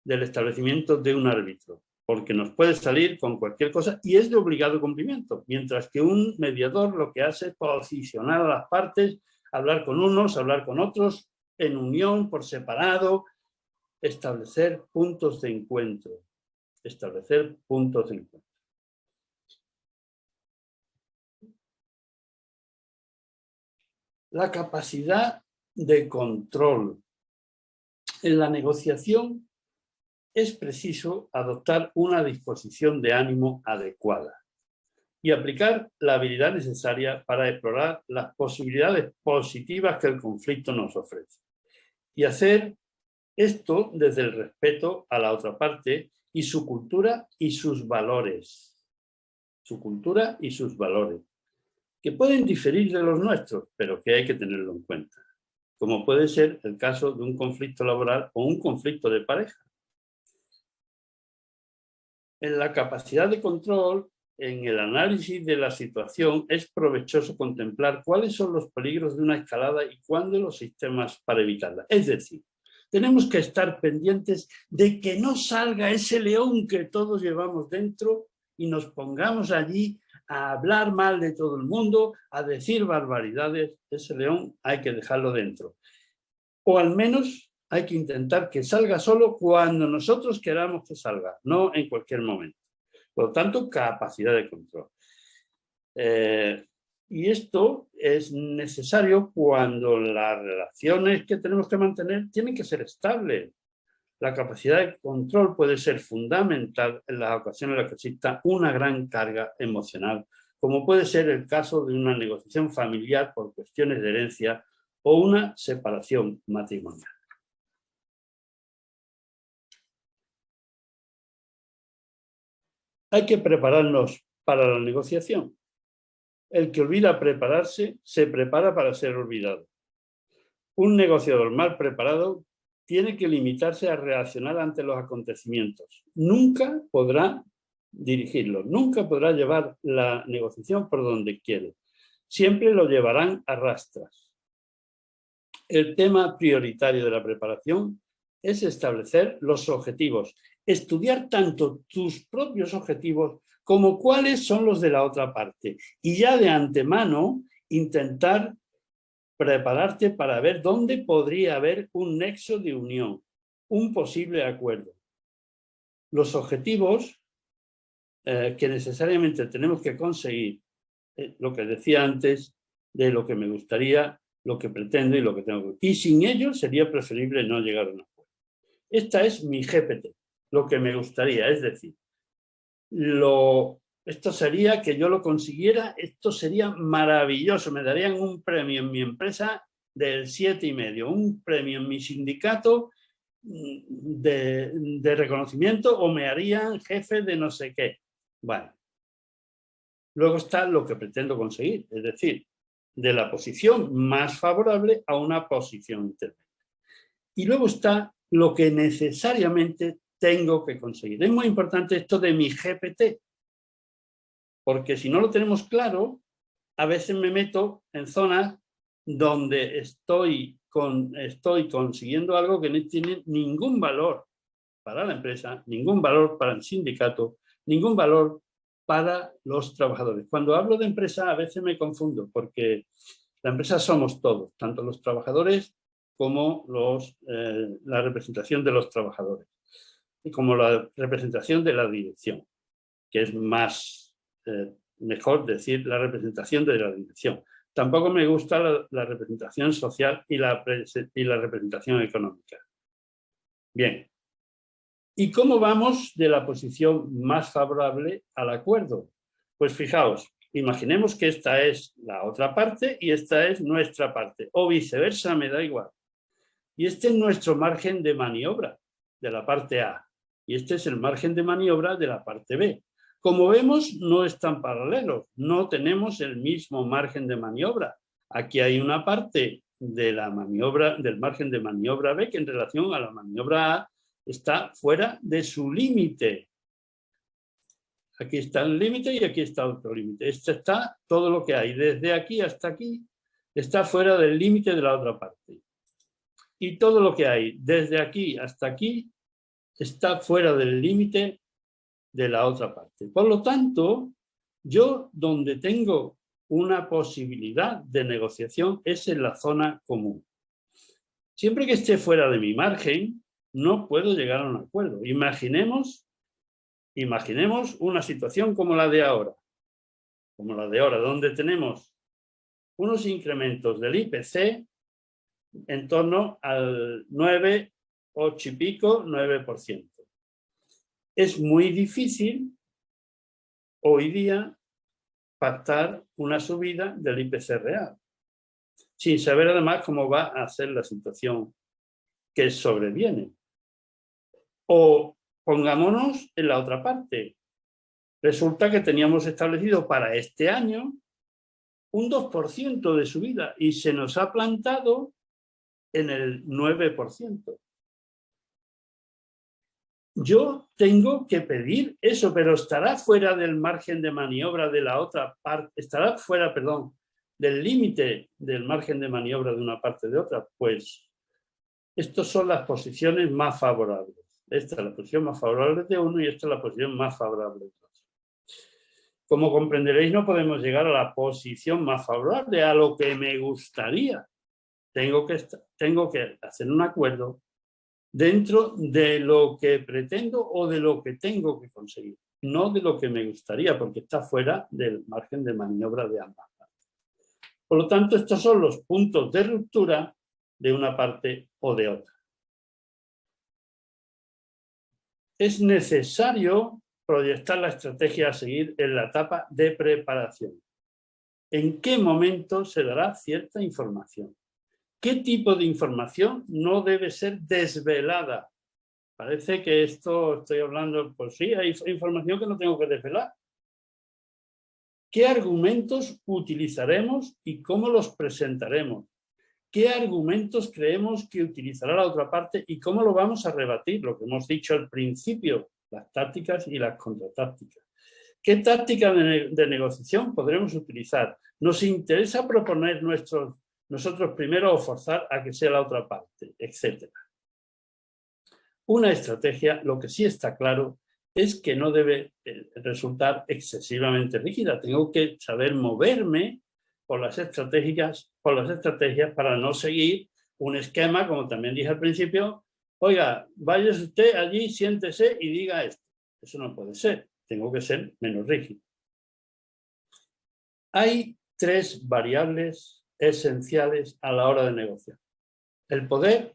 Speaker 1: del establecimiento de un árbitro, porque nos puede salir con cualquier cosa y es de obligado cumplimiento, mientras que un mediador lo que hace es posicionar a las partes, hablar con unos, hablar con otros, en unión, por separado, establecer puntos de encuentro. Establecer puntos de encuentro. La capacidad de control. En la negociación es preciso adoptar una disposición de ánimo adecuada y aplicar la habilidad necesaria para explorar las posibilidades positivas que el conflicto nos ofrece. Y hacer esto desde el respeto a la otra parte y su cultura y sus valores. Su cultura y sus valores, que pueden diferir de los nuestros, pero que hay que tenerlo en cuenta, como puede ser el caso de un conflicto laboral o un conflicto de pareja. En la capacidad de control, en el análisis de la situación, es provechoso contemplar cuáles son los peligros de una escalada y cuáles los sistemas para evitarla. Es decir, tenemos que estar pendientes de que no salga ese león que todos llevamos dentro y nos pongamos allí a hablar mal de todo el mundo, a decir barbaridades. Ese león hay que dejarlo dentro. O al menos hay que intentar que salga solo cuando nosotros queramos que salga, no en cualquier momento. Por lo tanto, capacidad de control. Y esto es necesario cuando las relaciones que tenemos que mantener tienen que ser estables. La capacidad de control puede ser fundamental en las ocasiones en las que exista una gran carga emocional, como puede ser el caso de una negociación familiar por cuestiones de herencia o una separación matrimonial. Hay que prepararnos para la negociación. El que olvida prepararse, se prepara para ser olvidado. Un negociador mal preparado tiene que limitarse a reaccionar ante los acontecimientos. Nunca podrá dirigirlo, nunca podrá llevar la negociación por donde quiere. Siempre lo llevarán a rastras. El tema prioritario de la preparación es establecer los objetivos, estudiar tanto tus propios objetivos como cuáles son los de la otra parte. Y ya de antemano intentar prepararte para ver dónde podría haber un nexo de unión, un posible acuerdo. Los objetivos que necesariamente tenemos que conseguir, lo que decía antes, de lo que me gustaría, lo que pretendo y lo que tengo que... Y sin ello sería preferible no llegar a un acuerdo. Esta es mi GPT, lo que me gustaría, es decir, esto sería que yo lo consiguiera, esto sería maravilloso, me darían un premio en mi empresa del 7,5, un premio en mi sindicato de reconocimiento o me harían jefe de no sé qué. Bueno. Luego está lo que pretendo conseguir, es decir, de la posición más favorable a una posición intermedia. Y luego está lo que necesariamente tengo que conseguir. Es muy importante esto de mi GPT, porque si no lo tenemos claro, a veces me meto en zonas donde estoy consiguiendo algo que no tiene ningún valor para la empresa, ningún valor para el sindicato, ningún valor para los trabajadores. Cuando hablo de empresa a veces me confundo, porque la empresa somos todos, tanto los trabajadores como la representación de los trabajadores, y como la representación de la dirección, que es mejor decir la representación de la dirección. Tampoco me gusta la representación social y la representación económica. Bien. ¿Y cómo vamos de la posición más favorable al acuerdo? Pues fijaos, imaginemos que esta es la otra parte y esta es nuestra parte, o viceversa, me da igual. Y este es nuestro margen de maniobra de la parte A, y este es el margen de maniobra de la parte B. Como vemos, no están paralelos, no tenemos el mismo margen de maniobra. Aquí hay una parte de la maniobra, del margen de maniobra B, que en relación a la maniobra A está fuera de su límite. Aquí está el límite y aquí está otro límite. Este está todo lo que hay desde aquí hasta aquí, está fuera del límite de la otra parte. Y todo lo que hay desde aquí hasta aquí está fuera del límite de la otra parte. Por lo tanto, yo donde tengo una posibilidad de negociación es en la zona común. Siempre que esté fuera de mi margen, no puedo llegar a un acuerdo. Imaginemos una situación como la de ahora, donde tenemos unos incrementos del IPC en torno al 9, 8 y pico, 9%. Es muy difícil hoy día pactar una subida del IPC real, sin saber además cómo va a ser la situación que sobreviene. O pongámonos en la otra parte. Resulta que teníamos establecido para este año un 2% de subida y se nos ha plantado en el 9%. Yo tengo que pedir eso, pero estará fuera del margen de maniobra de la otra parte, estará fuera, perdón, del límite del margen de maniobra de una parte de otra. Pues estas son las posiciones más favorables. Esta es la posición más favorable de uno y esta es la posición más favorable de otro. Como comprenderéis, no podemos llegar a la posición más favorable, a lo que me gustaría. Tengo que hacer un acuerdo dentro de lo que pretendo o de lo que tengo que conseguir, no de lo que me gustaría, porque está fuera del margen de maniobra de ambas partes. Por lo tanto, estos son los puntos de ruptura de una parte o de otra. Es necesario proyectar la estrategia a seguir en la etapa de preparación. ¿En qué momento se dará cierta información? ¿Qué tipo de información no debe ser desvelada? Parece que esto estoy hablando, pues sí, hay información que no tengo que desvelar. ¿Qué argumentos utilizaremos y cómo los presentaremos? ¿Qué argumentos creemos que utilizará la otra parte y cómo lo vamos a rebatir? Lo que hemos dicho al principio, las tácticas y las contratácticas. ¿Qué táctica de negociación podremos utilizar? ¿Nos interesa proponer nosotros primero o forzar a que sea la otra parte, etcétera? Una estrategia, lo que sí está claro, es que no debe resultar excesivamente rígida. Tengo que saber moverme por las estrategias para no seguir un esquema, como también dije al principio. Oiga, váyase usted allí, siéntese y diga esto. Eso no puede ser. Tengo que ser menos rígido. Hay 3 variables esenciales a la hora de negociar: el poder,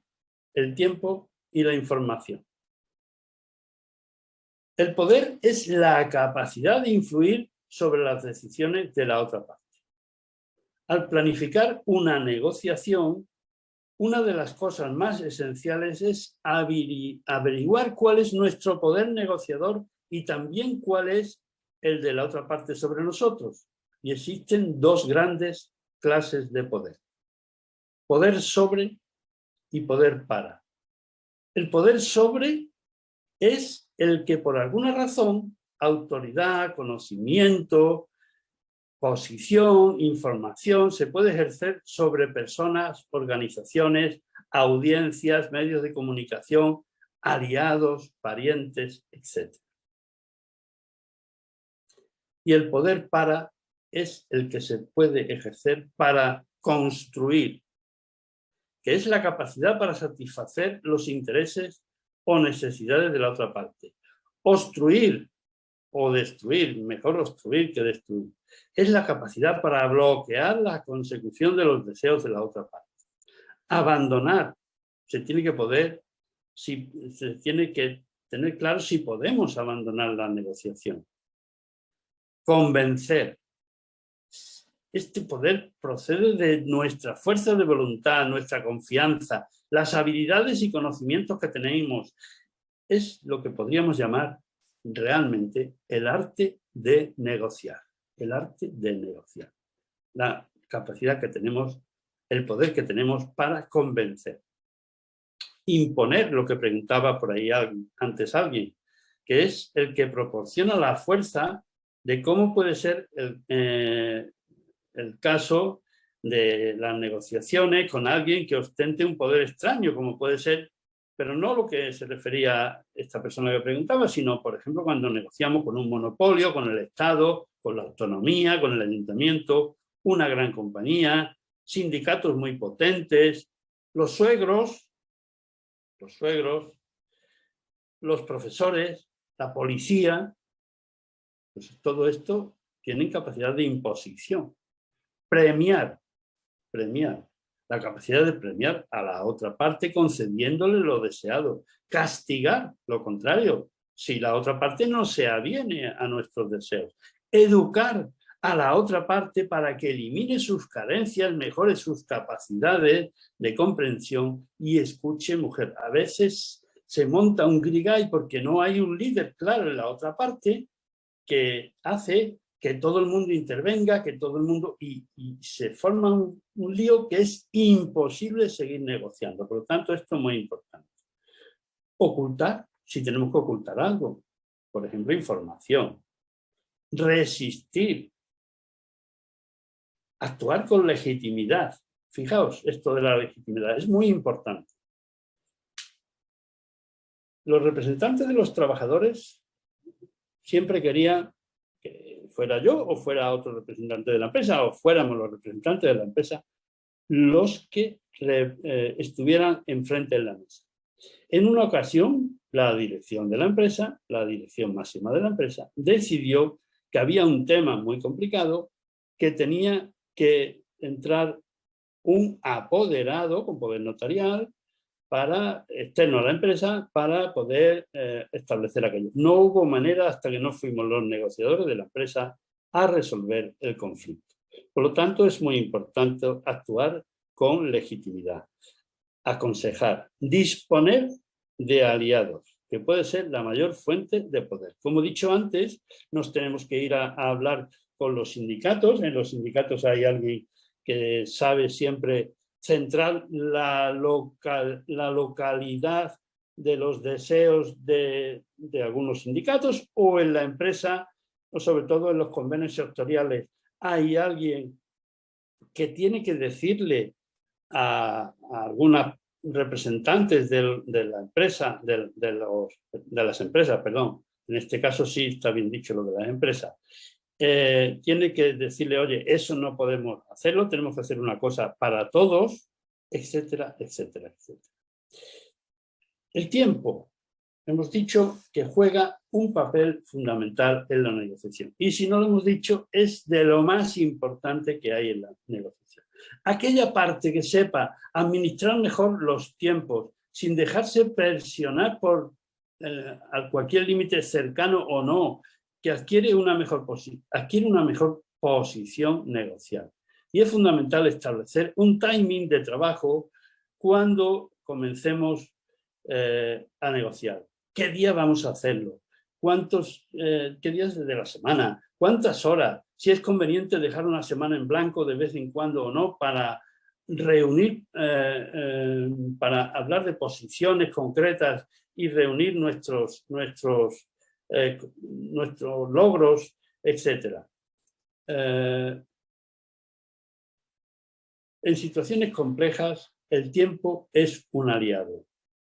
Speaker 1: el tiempo y la información. El poder es la capacidad de influir sobre las decisiones de la otra parte. Al planificar una negociación, una de las cosas más esenciales es averiguar cuál es nuestro poder negociador y también cuál es el de la otra parte sobre nosotros. Y existen dos grandes clases de poder. Poder sobre y poder para. El poder sobre es el que por alguna razón, autoridad, conocimiento, posición, información, se puede ejercer sobre personas, organizaciones, audiencias, medios de comunicación, aliados, parientes, etc. Y el poder para es el que se puede ejercer para construir, que es la capacidad para satisfacer los intereses o necesidades de la otra parte. Obstruir o destruir, mejor obstruir que destruir, es la capacidad para bloquear la consecución de los deseos de la otra parte. Abandonar, se tiene que tener claro si podemos abandonar la negociación. Convencer. Este poder procede de nuestra fuerza de voluntad, nuestra confianza, las habilidades y conocimientos que tenemos. Es lo que podríamos llamar realmente el arte de negociar. El arte de negociar. La capacidad que tenemos, el poder que tenemos para convencer. Imponer, lo que preguntaba por ahí antes alguien, que es el que proporciona la fuerza de cómo puede ser el caso de las negociaciones con alguien que ostente un poder extraño, como puede ser, pero no lo que se refería esta persona que preguntaba, sino, por ejemplo, cuando negociamos con un monopolio, con el Estado, con la autonomía, con el ayuntamiento, una gran compañía, sindicatos muy potentes, los suegros, los profesores, la policía, pues todo esto tienen capacidad de imposición. Premiar, la capacidad de premiar a la otra parte concediéndole lo deseado. Castigar, lo contrario, si la otra parte no se aviene a nuestros deseos. Educar a la otra parte para que elimine sus carencias, mejore sus capacidades de comprensión y escuche, mujer. A veces se monta un grigay porque no hay un líder claro en la otra parte que hace que todo el mundo intervenga, que todo el mundo... Y se forma un lío que es imposible seguir negociando. Por lo tanto, esto es muy importante. Ocultar, si tenemos que ocultar algo. Por ejemplo, información. Resistir. Actuar con legitimidad. Fijaos, esto de la legitimidad es muy importante. Los representantes de los trabajadores siempre querían que fuera yo o fuera otro representante de la empresa o fuéramos los representantes de la empresa los que estuvieran enfrente de la mesa. En una ocasión, la dirección de la empresa, la dirección máxima de la empresa, decidió que había un tema muy complicado, que tenía que entrar un apoderado con poder notarial externo a la empresa para poder establecer aquello. No hubo manera hasta que no fuimos los negociadores de la empresa a resolver el conflicto. Por lo tanto, es muy importante actuar con legitimidad, aconsejar, disponer de aliados, que puede ser la mayor fuente de poder. Como he dicho antes, nos tenemos que ir a hablar con los sindicatos. En los sindicatos hay alguien que sabe siempre centrar la localidad de los deseos de algunos sindicatos, o en la empresa, o sobre todo en los convenios sectoriales, hay alguien que tiene que decirle a algunos representantes de la empresa, de las empresas, perdón, en este caso sí está bien dicho lo de las empresas, tiene que decirle, oye, eso no podemos hacerlo, tenemos que hacer una cosa para todos, etcétera, etcétera, etcétera. El tiempo, hemos dicho que juega un papel fundamental en la negociación. Y si no lo hemos dicho, es de lo más importante que hay en la negociación. Aquella parte que sepa administrar mejor los tiempos, sin dejarse presionar por a cualquier límite cercano o no, que adquiere una mejor posición negocial. Y es fundamental establecer un timing de trabajo cuando comencemos a negociar. ¿Qué día vamos a hacerlo? ¿Qué días de la semana? ¿Cuántas horas? Si es conveniente dejar una semana en blanco de vez en cuando o no para reunir, para hablar de posiciones concretas y reunir nuestros logros, etc. En situaciones complejas, el tiempo es un aliado,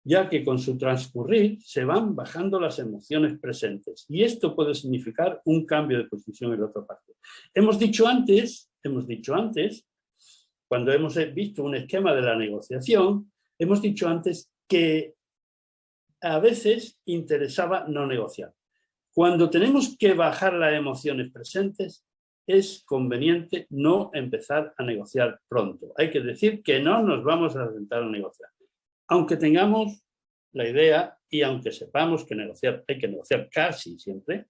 Speaker 1: ya que con su transcurrir se van bajando las emociones presentes. Y esto puede significar un cambio de posición en la otra parte. Hemos dicho antes, cuando hemos visto un esquema de la negociación, hemos dicho antes que a veces interesaba no negociar. Cuando tenemos que bajar las emociones presentes, es conveniente no empezar a negociar pronto. Hay que decir que no nos vamos a sentar a negociar. Aunque tengamos la idea y aunque sepamos que hay que negociar casi siempre,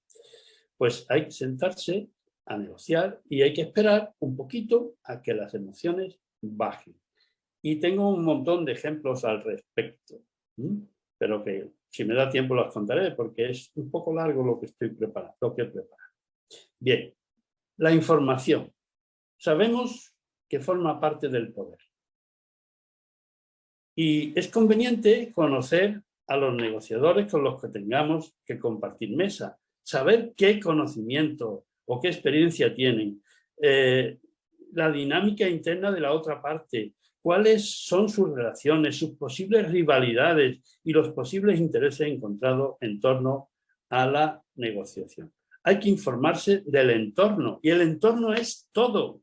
Speaker 1: pues hay que sentarse a negociar y hay que esperar un poquito a que las emociones bajen. Y tengo un montón de ejemplos al respecto, pero que si me da tiempo los contaré porque es un poco largo lo que estoy preparando, lo que he preparado. Bien, la información. Sabemos que forma parte del poder. Y es conveniente conocer a los negociadores con los que tengamos que compartir mesa, saber qué conocimiento o qué experiencia tienen, la dinámica interna de la otra parte, cuáles son sus relaciones, sus posibles rivalidades y los posibles intereses encontrados en torno a la negociación. Hay que informarse del entorno y el entorno es todo,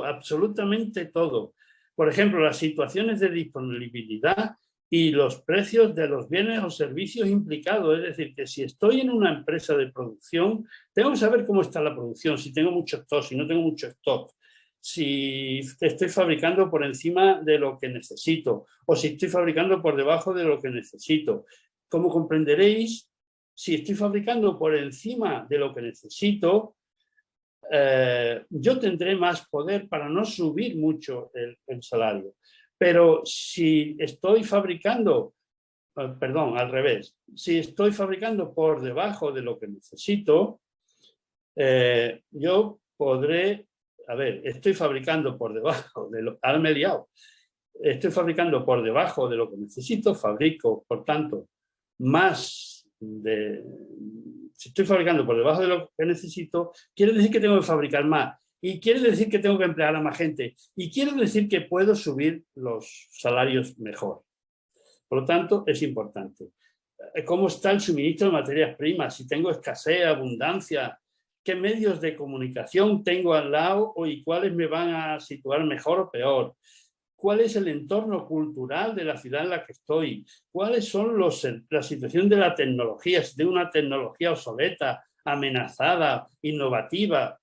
Speaker 1: absolutamente todo. Por ejemplo, las situaciones de disponibilidad y los precios de los bienes o servicios implicados. Es decir, que si estoy en una empresa de producción, tengo que saber cómo está la producción, si tengo mucho stock, si no tengo mucho stock, si estoy fabricando por encima de lo que necesito o si estoy fabricando por debajo de lo que necesito. Como comprenderéis, si estoy fabricando por encima de lo que necesito, yo tendré más poder para no subir mucho el salario. Pero si estoy fabricando, al revés, si estoy fabricando por debajo de lo que necesito, yo podré, estoy fabricando por debajo de lo, ahora me he liado, estoy fabricando por debajo de lo que necesito, fabrico, por tanto, si estoy fabricando por debajo de lo que necesito, quiere decir que tengo que fabricar más. Y quiere decir que tengo que emplear a más gente. Y quiere decir que puedo subir los salarios mejor. Por lo tanto, es importante. ¿Cómo está el suministro de materias primas? Si tengo escasez, abundancia. ¿Qué medios de comunicación tengo al lado y cuáles me van a situar mejor o peor? ¿Cuál es el entorno cultural de la ciudad en la que estoy? ¿Cuáles son la situación de la tecnología? Si tengo una tecnología obsoleta, amenazada, innovativa.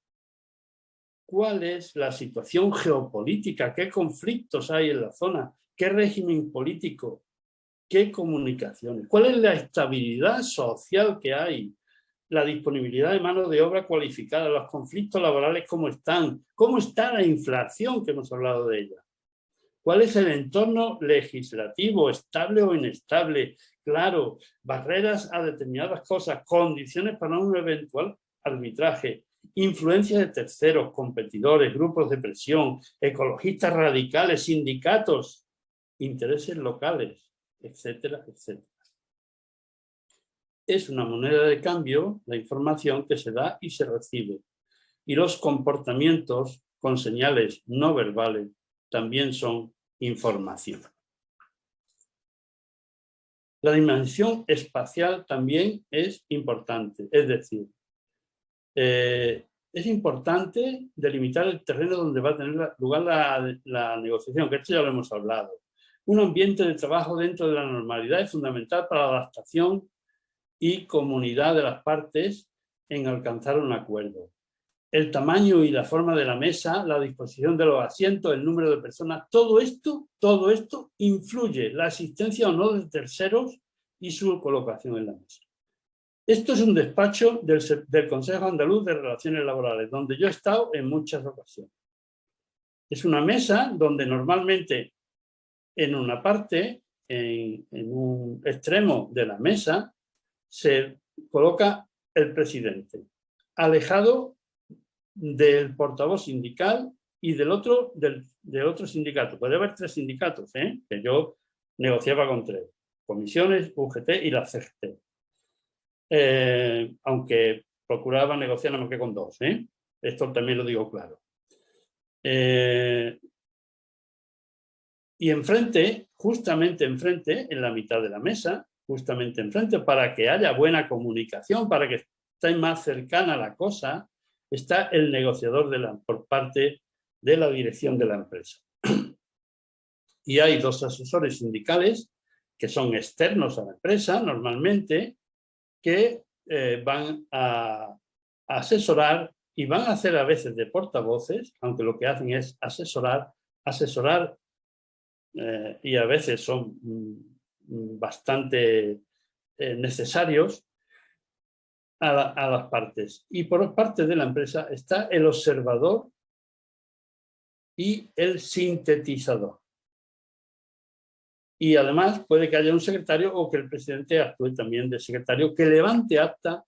Speaker 1: ¿Cuál es la situación geopolítica? ¿Qué conflictos hay en la zona? ¿Qué régimen político? ¿Qué comunicaciones? ¿Cuál es la estabilidad social que hay? La disponibilidad de mano de obra cualificada, los conflictos laborales, ¿cómo están? ¿Cómo está la inflación que hemos hablado de ella? ¿Cuál es el entorno legislativo, estable o inestable? Claro, barreras a determinadas cosas, condiciones para un eventual arbitraje, influencia de terceros, competidores, grupos de presión, ecologistas radicales, sindicatos, intereses locales, etcétera, etcétera. Es una moneda de cambio la información que se da y se recibe. Y los comportamientos con señales no verbales también son información. La dimensión espacial también es importante, es decir, es importante delimitar el terreno donde va a tener lugar la negociación, que esto ya lo hemos hablado. Un ambiente de trabajo dentro de la normalidad es fundamental para la adaptación y comunidad de las partes en alcanzar un acuerdo. El tamaño y la forma de la mesa, la disposición de los asientos, el número de personas, todo esto influye la asistencia o no de terceros y su colocación en la mesa. Esto es un despacho del Consejo Andaluz de Relaciones Laborales, donde yo he estado en muchas ocasiones. Es una mesa donde normalmente en una parte, en un extremo de la mesa, se coloca el presidente, alejado del portavoz sindical y del otro sindicato. Puede haber 3 sindicatos, que yo negociaba con 3. Comisiones, UGT y la CGT. Aunque procuraba negociar nada más que con 2. Esto también lo digo claro. Y enfrente, justamente enfrente, en la mitad de la mesa, justamente enfrente, para que haya buena comunicación, para que esté más cercana la cosa, está el negociador por parte de la dirección de la empresa. Y hay 2 asesores sindicales que son externos a la empresa, normalmente, que van a asesorar y van a hacer a veces de portavoces, aunque lo que hacen es asesorar, y a veces son bastante necesarios a las partes. Y por parte de la empresa está el observador y el sintetizador. Y además puede que haya un secretario o que el presidente actúe también de secretario, que levante acta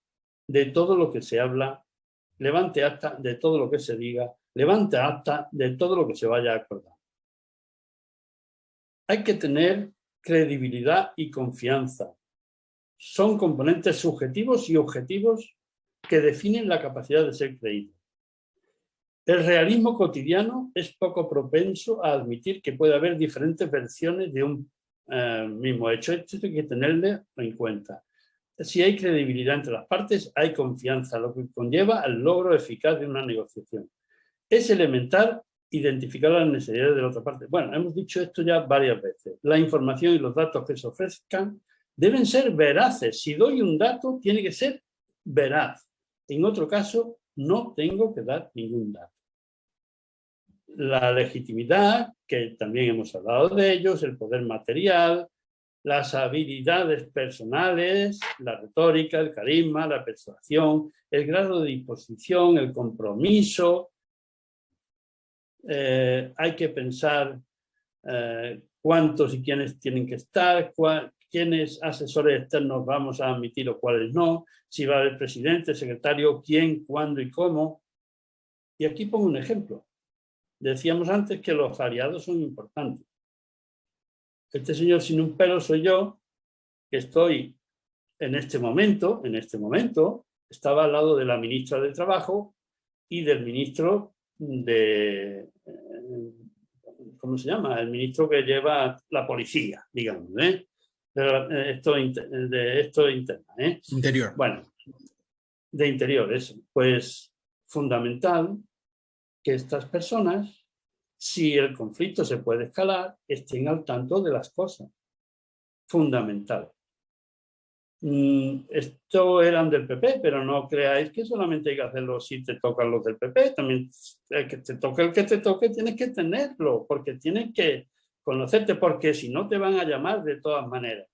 Speaker 1: de todo lo que se habla, levante acta de todo lo que se diga, levante acta de todo lo que se vaya a acordar. Hay que tener credibilidad y confianza. Son componentes subjetivos y objetivos que definen la capacidad de ser creído. El realismo cotidiano es poco propenso a admitir que puede haber diferentes versiones de un mismo hecho. Esto hay que tenerlo en cuenta. Si hay credibilidad entre las partes, hay confianza, lo que conlleva al logro eficaz de una negociación. Es elemental identificar las necesidades de la otra parte. Bueno, hemos dicho esto ya varias veces. La información y los datos que se ofrezcan deben ser veraces. Si doy un dato, tiene que ser veraz. En otro caso, no tengo que dar ningún dato. La legitimidad, que también hemos hablado de ellos, el poder material, las habilidades personales, la retórica, el carisma, la persuasión, el grado de disposición, el compromiso. Hay que pensar cuántos y quiénes tienen que estar, quiénes asesores externos vamos a admitir o cuáles no, si va a haber presidente, secretario, quién, cuándo y cómo. Y aquí pongo un ejemplo. Decíamos antes que los aliados son importantes. Este señor sin un pelo soy yo, que estoy en este momento, estaba al lado de la ministra de Trabajo y del ministro de, ¿cómo se llama? El ministro que lleva la policía, digamos, de esto interna.
Speaker 2: Interior.
Speaker 1: Bueno, de interior, eso. Pues fundamental que estas personas, si el conflicto se puede escalar, estén al tanto de las cosas. Fundamental. Esto eran del PP, pero no creáis que solamente hay que hacerlo si te tocan los del PP. También el que te toque, tienes que tenerlo, porque tienes que conocerte, porque si no te van a llamar de todas maneras.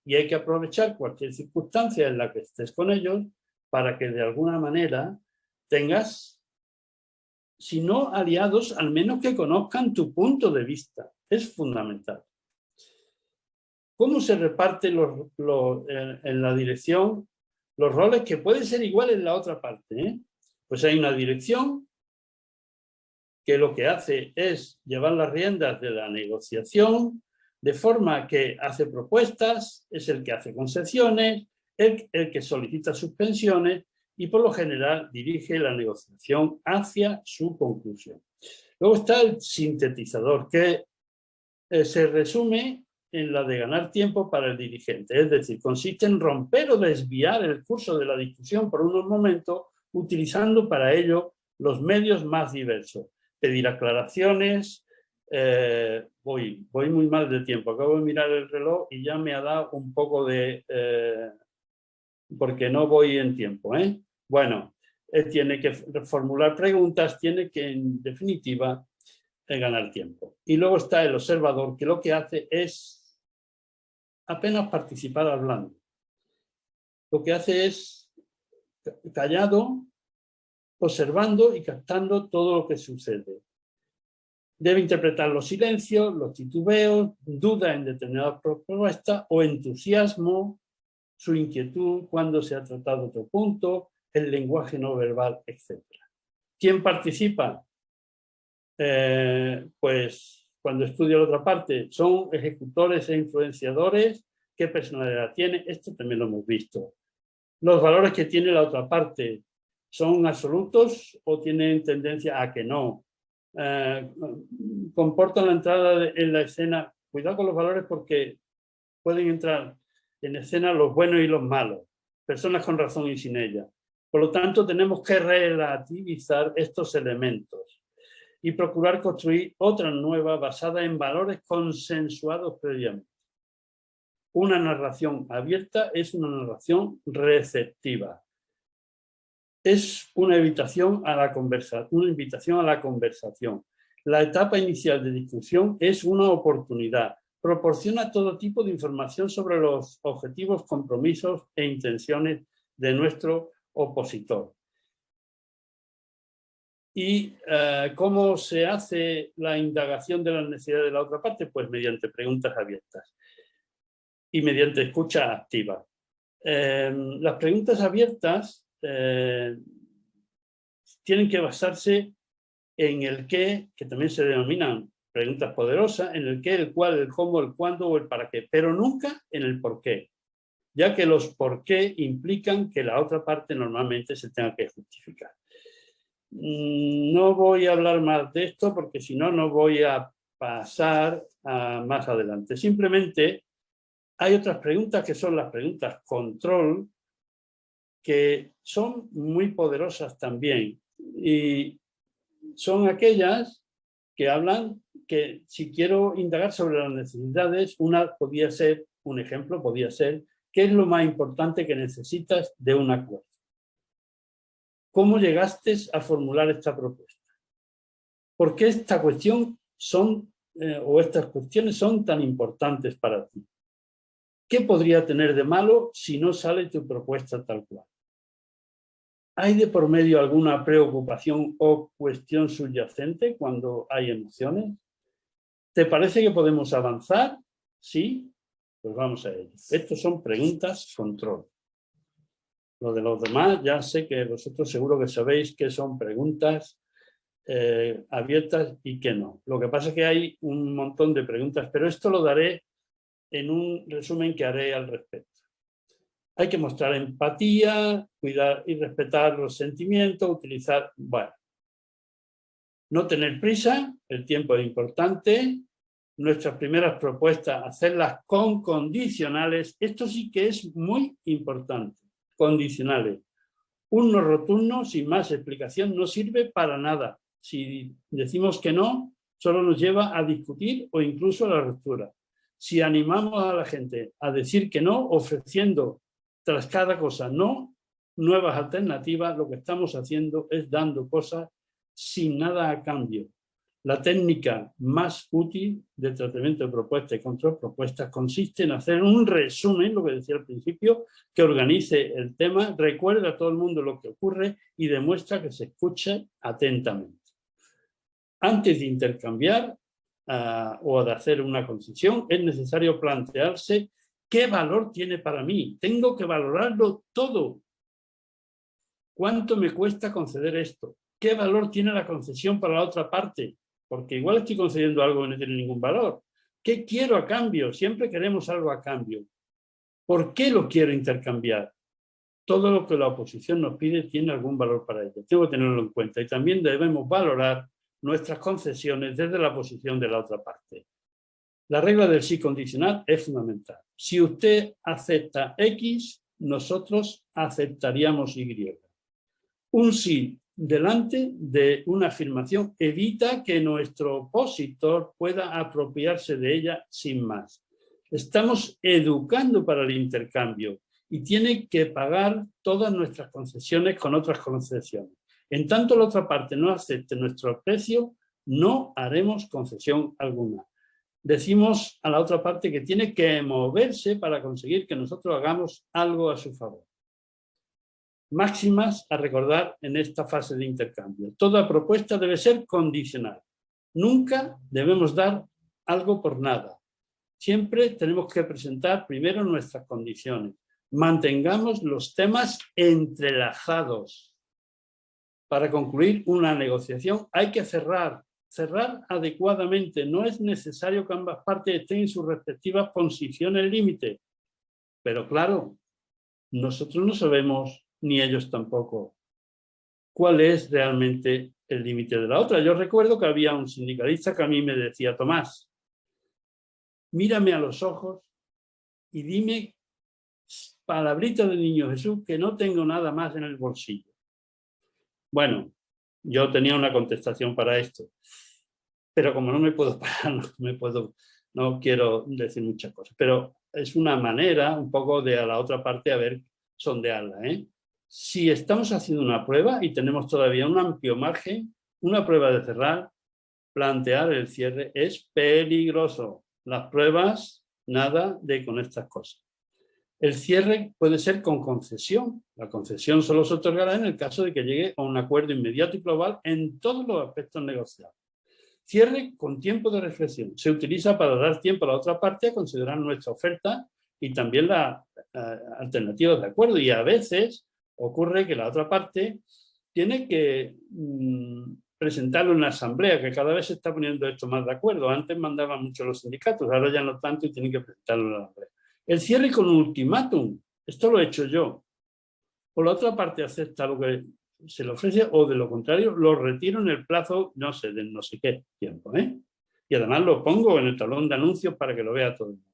Speaker 1: Y hay que aprovechar cualquier circunstancia en la que estés con ellos para que de alguna manera tengas, si no aliados, al menos que conozcan tu punto de vista. Es fundamental. ¿Cómo se reparten en la dirección los roles que pueden ser iguales en la otra parte? Pues hay una dirección que lo que hace es llevar las riendas de la negociación, de forma que hace propuestas, es el que hace concesiones, el que solicita suspensiones y por lo general dirige la negociación hacia su conclusión. Luego está el sintetizador, que se resume en la de ganar tiempo para el dirigente, es decir, consiste en romper o desviar el curso de la discusión por unos momentos, utilizando para ello los medios más diversos. Pedir aclaraciones, voy muy mal de tiempo, acabo de mirar el reloj y ya me ha dado un poco de... porque no voy en tiempo. Bueno, tiene que formular preguntas, tiene que, en definitiva, ganar tiempo. Y luego está el observador, que lo que hace es apenas participar hablando. Lo que hace es callado, observando y captando todo lo que sucede. Debe interpretar los silencios, los titubeos, dudas en determinadas propuestas o entusiasmo, su inquietud cuando se ha tratado otro punto, el lenguaje no verbal, etc. ¿Quién participa? Pues cuando estudia la otra parte, son ejecutores e influenciadores. ¿Qué personalidad tiene? Esto también lo hemos visto. Los valores que tiene la otra parte, ¿son absolutos o tienen tendencia a que no? Comportan la entrada en la escena. Cuidado con los valores porque pueden entrar en escena los buenos y los malos, personas con razón y sin ella. Por lo tanto, tenemos que relativizar estos elementos y procurar construir otra nueva basada en valores consensuados previamente. Una narración abierta es una narración receptiva. Es una invitación a la conversación. La etapa inicial de discusión es una oportunidad. Proporciona todo tipo de información sobre los objetivos, compromisos e intenciones de nuestro opositor. ¿Y cómo se hace la indagación de las necesidades de la otra parte? Pues mediante preguntas abiertas y mediante escucha activa. Las preguntas abiertas tienen que basarse en el qué, que también se denominan preguntas poderosas, en el qué, el cuál, el cómo, el cuándo o el para qué, pero nunca en el por qué, ya que los por qué implican que la otra parte normalmente se tenga que justificar. No voy a hablar más de esto porque si no, no voy a pasar a más adelante. Simplemente hay otras preguntas que son las preguntas control, que son muy poderosas también y son aquellas que hablan que si quiero indagar sobre las necesidades, un ejemplo podría ser, ¿qué es lo más importante que necesitas de un acuerdo? ¿Cómo llegaste a formular esta propuesta? ¿Por qué esta cuestión o estas cuestiones son tan importantes para ti? ¿Qué podría tener de malo si no sale tu propuesta tal cual? ¿Hay de por medio alguna preocupación o cuestión subyacente cuando hay emociones? ¿Te parece que podemos avanzar? ¿Sí? Pues vamos a ello. Estos son preguntas control. Lo de los demás ya sé que vosotros seguro que sabéis que son preguntas abiertas y que no. Lo que pasa es que hay un montón de preguntas, pero esto lo daré en un resumen que haré al respecto. Hay que mostrar empatía, cuidar y respetar los sentimientos, utilizar, bueno, no tener prisa, el tiempo es importante, nuestras primeras propuestas, hacerlas con condicionales, esto sí que es muy importante, condicionales. Un no rotundo, sin más explicación, no sirve para nada. Si decimos que no, solo nos lleva a discutir o incluso a la ruptura. Si animamos a la gente a decir que no, ofreciendo tras cada cosa no, nuevas alternativas, lo que estamos haciendo es dando cosas sin nada a cambio. La técnica más útil de tratamiento de propuestas y contrapropuestas consiste en hacer un resumen, lo que decía al principio, que organice el tema, recuerda a todo el mundo lo que ocurre y demuestra que se escucha atentamente. Antes de intercambiar o de hacer una concesión, es necesario plantearse qué valor tiene para mí. Tengo que valorarlo todo. ¿Cuánto me cuesta conceder esto? ¿Qué valor tiene la concesión para la otra parte? Porque igual estoy concediendo algo que no tiene ningún valor. ¿Qué quiero a cambio? Siempre queremos algo a cambio. ¿Por qué lo quiero intercambiar? Todo lo que la oposición nos pide tiene algún valor para ello. Tengo que tenerlo en cuenta. Y también debemos valorar nuestras concesiones desde la posición de la otra parte. La regla del sí condicional es fundamental. Si usted acepta X, nosotros aceptaríamos Y. Un sí delante de una afirmación evita que nuestro opositor pueda apropiarse de ella sin más. Estamos educando para el intercambio y tiene que pagar todas nuestras concesiones con otras concesiones. En tanto la otra parte no acepte nuestro precio, no haremos concesión alguna. Decimos a la otra parte que tiene que moverse para conseguir que nosotros hagamos algo a su favor. Máximas a recordar en esta fase de intercambio. Toda propuesta debe ser condicional. Nunca debemos dar algo por nada. Siempre tenemos que presentar primero nuestras condiciones. Mantengamos los temas entrelazados. Para concluir una negociación hay que cerrar adecuadamente. No es necesario que ambas partes estén en sus respectivas posiciones límite. Pero claro, nosotros no sabemos, ni ellos tampoco, cuál es realmente el límite de la otra. Yo recuerdo que había un sindicalista que a mí me decía: Tomás, mírame a los ojos y dime, palabrita del niño Jesús, que no tengo nada más en el bolsillo. Bueno, yo tenía una contestación para esto, pero como no me puedo parar, no quiero decir muchas cosas, pero es una manera un poco de a la otra parte a ver, sondearla, ¿eh? Si estamos haciendo una prueba y tenemos todavía un amplio margen, una prueba de cerrar, plantear el cierre es peligroso. Las pruebas, nada de con estas cosas. El cierre puede ser con concesión. La concesión solo se otorgará en el caso de que llegue a un acuerdo inmediato y global en todos los aspectos negociables. Cierre con tiempo de reflexión. Se utiliza para dar tiempo a la otra parte a considerar nuestra oferta y también las alternativas de acuerdo. Y a veces ocurre que la otra parte tiene que presentarlo en la asamblea, que cada vez se está poniendo esto más de acuerdo. Antes mandaban mucho los sindicatos, ahora ya no tanto y tienen que presentarlo en la asamblea. El cierre con un ultimátum, esto lo he hecho yo. O la otra parte acepta lo que se le ofrece o de lo contrario lo retiro en el plazo, no sé, de no sé qué tiempo, ¿eh? Y además lo pongo en el tablón de anuncios para que lo vea todo el mundo.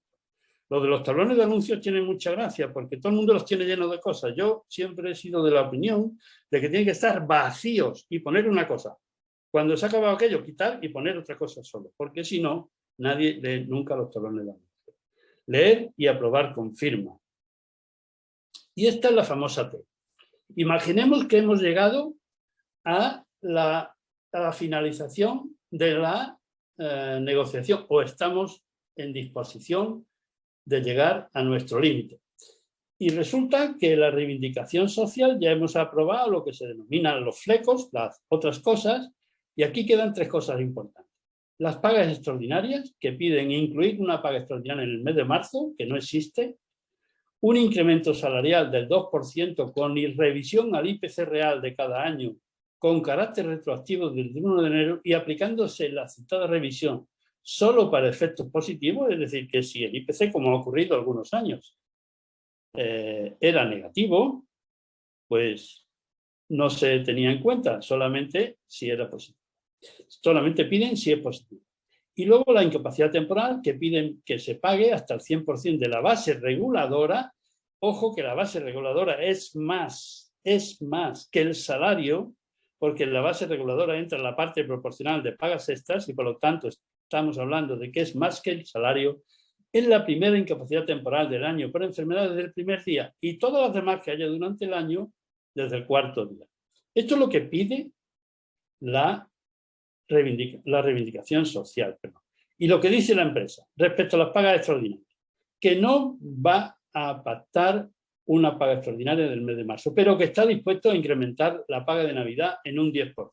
Speaker 1: Lo de los tablones de anuncios tiene mucha gracia porque todo el mundo los tiene llenos de cosas. Yo siempre he sido de la opinión de que tienen que estar vacíos y poner una cosa. Cuando se ha acabado aquello, quitar y poner otra cosa solo, porque si no, nadie lee nunca los tablones de anuncios. Leer y aprobar con firma. Y esta es la famosa T. Imaginemos que hemos llegado a la finalización de la negociación o estamos en disposición de llegar a nuestro límite. Y resulta que la reivindicación social ya hemos aprobado lo que se denominan los flecos, las otras cosas, y aquí quedan tres cosas importantes. Las pagas extraordinarias, que piden incluir una paga extraordinaria en el mes de marzo, que no existe, un incremento salarial del 2% con revisión al IPC real de cada año, con carácter retroactivo desde el 1 de enero y aplicándose la citada revisión solo para efectos positivos, es decir, que si el IPC, como ha ocurrido algunos años, era negativo, pues no se tenía en cuenta, solamente si era positivo. Solamente piden si es positivo. Y luego la incapacidad temporal, que piden que se pague hasta el 100% de la base reguladora. Ojo que la base reguladora es más que el salario, porque en la base reguladora entra la parte proporcional de pagas extras y por lo tanto estamos hablando de que es más que el salario en la primera incapacidad temporal del año por enfermedad desde el primer día y todas las demás que haya durante el año desde el cuarto día. Esto es lo que pide la reivindicación social. Y lo que dice la empresa respecto a las pagas extraordinarias, que no va a pactar una paga extraordinaria del mes de marzo, pero que está dispuesto a incrementar la paga de Navidad en un 10%.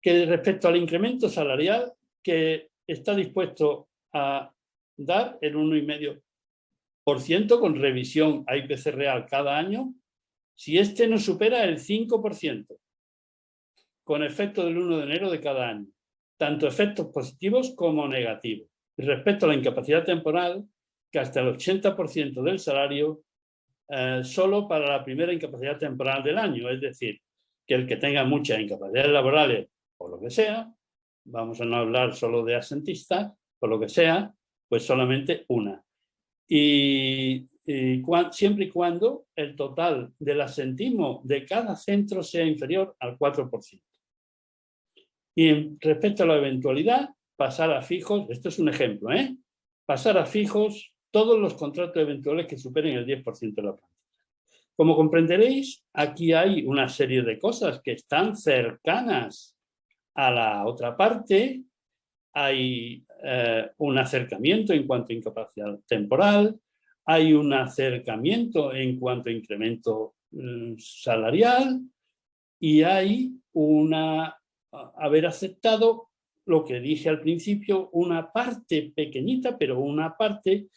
Speaker 1: Que respecto al incremento salarial, que está dispuesto a dar el 1,5% con revisión a IPC real cada año, si este no supera el 5%. Con efecto del 1 de enero de cada año, tanto efectos positivos como negativos. Y respecto a la incapacidad temporal, que hasta el 80% del salario solo para la primera incapacidad temporal del año, es decir, que el que tenga muchas incapacidades laborales, por lo que sea, vamos a no hablar solo de asentistas, por lo que sea, pues solamente una. Y siempre y cuando el total del asentismo de cada centro sea inferior al 4%. Y respecto a la eventualidad, pasar a fijos, esto es un ejemplo, pasar a fijos todos los contratos eventuales que superen el 10% de la plantilla. Como comprenderéis, aquí hay una serie de cosas que están cercanas a la otra parte. Hay un acercamiento en cuanto a incapacidad temporal, hay un acercamiento en cuanto a incremento salarial y hay haber aceptado lo que dije al principio, una parte pequeñita, pero una parte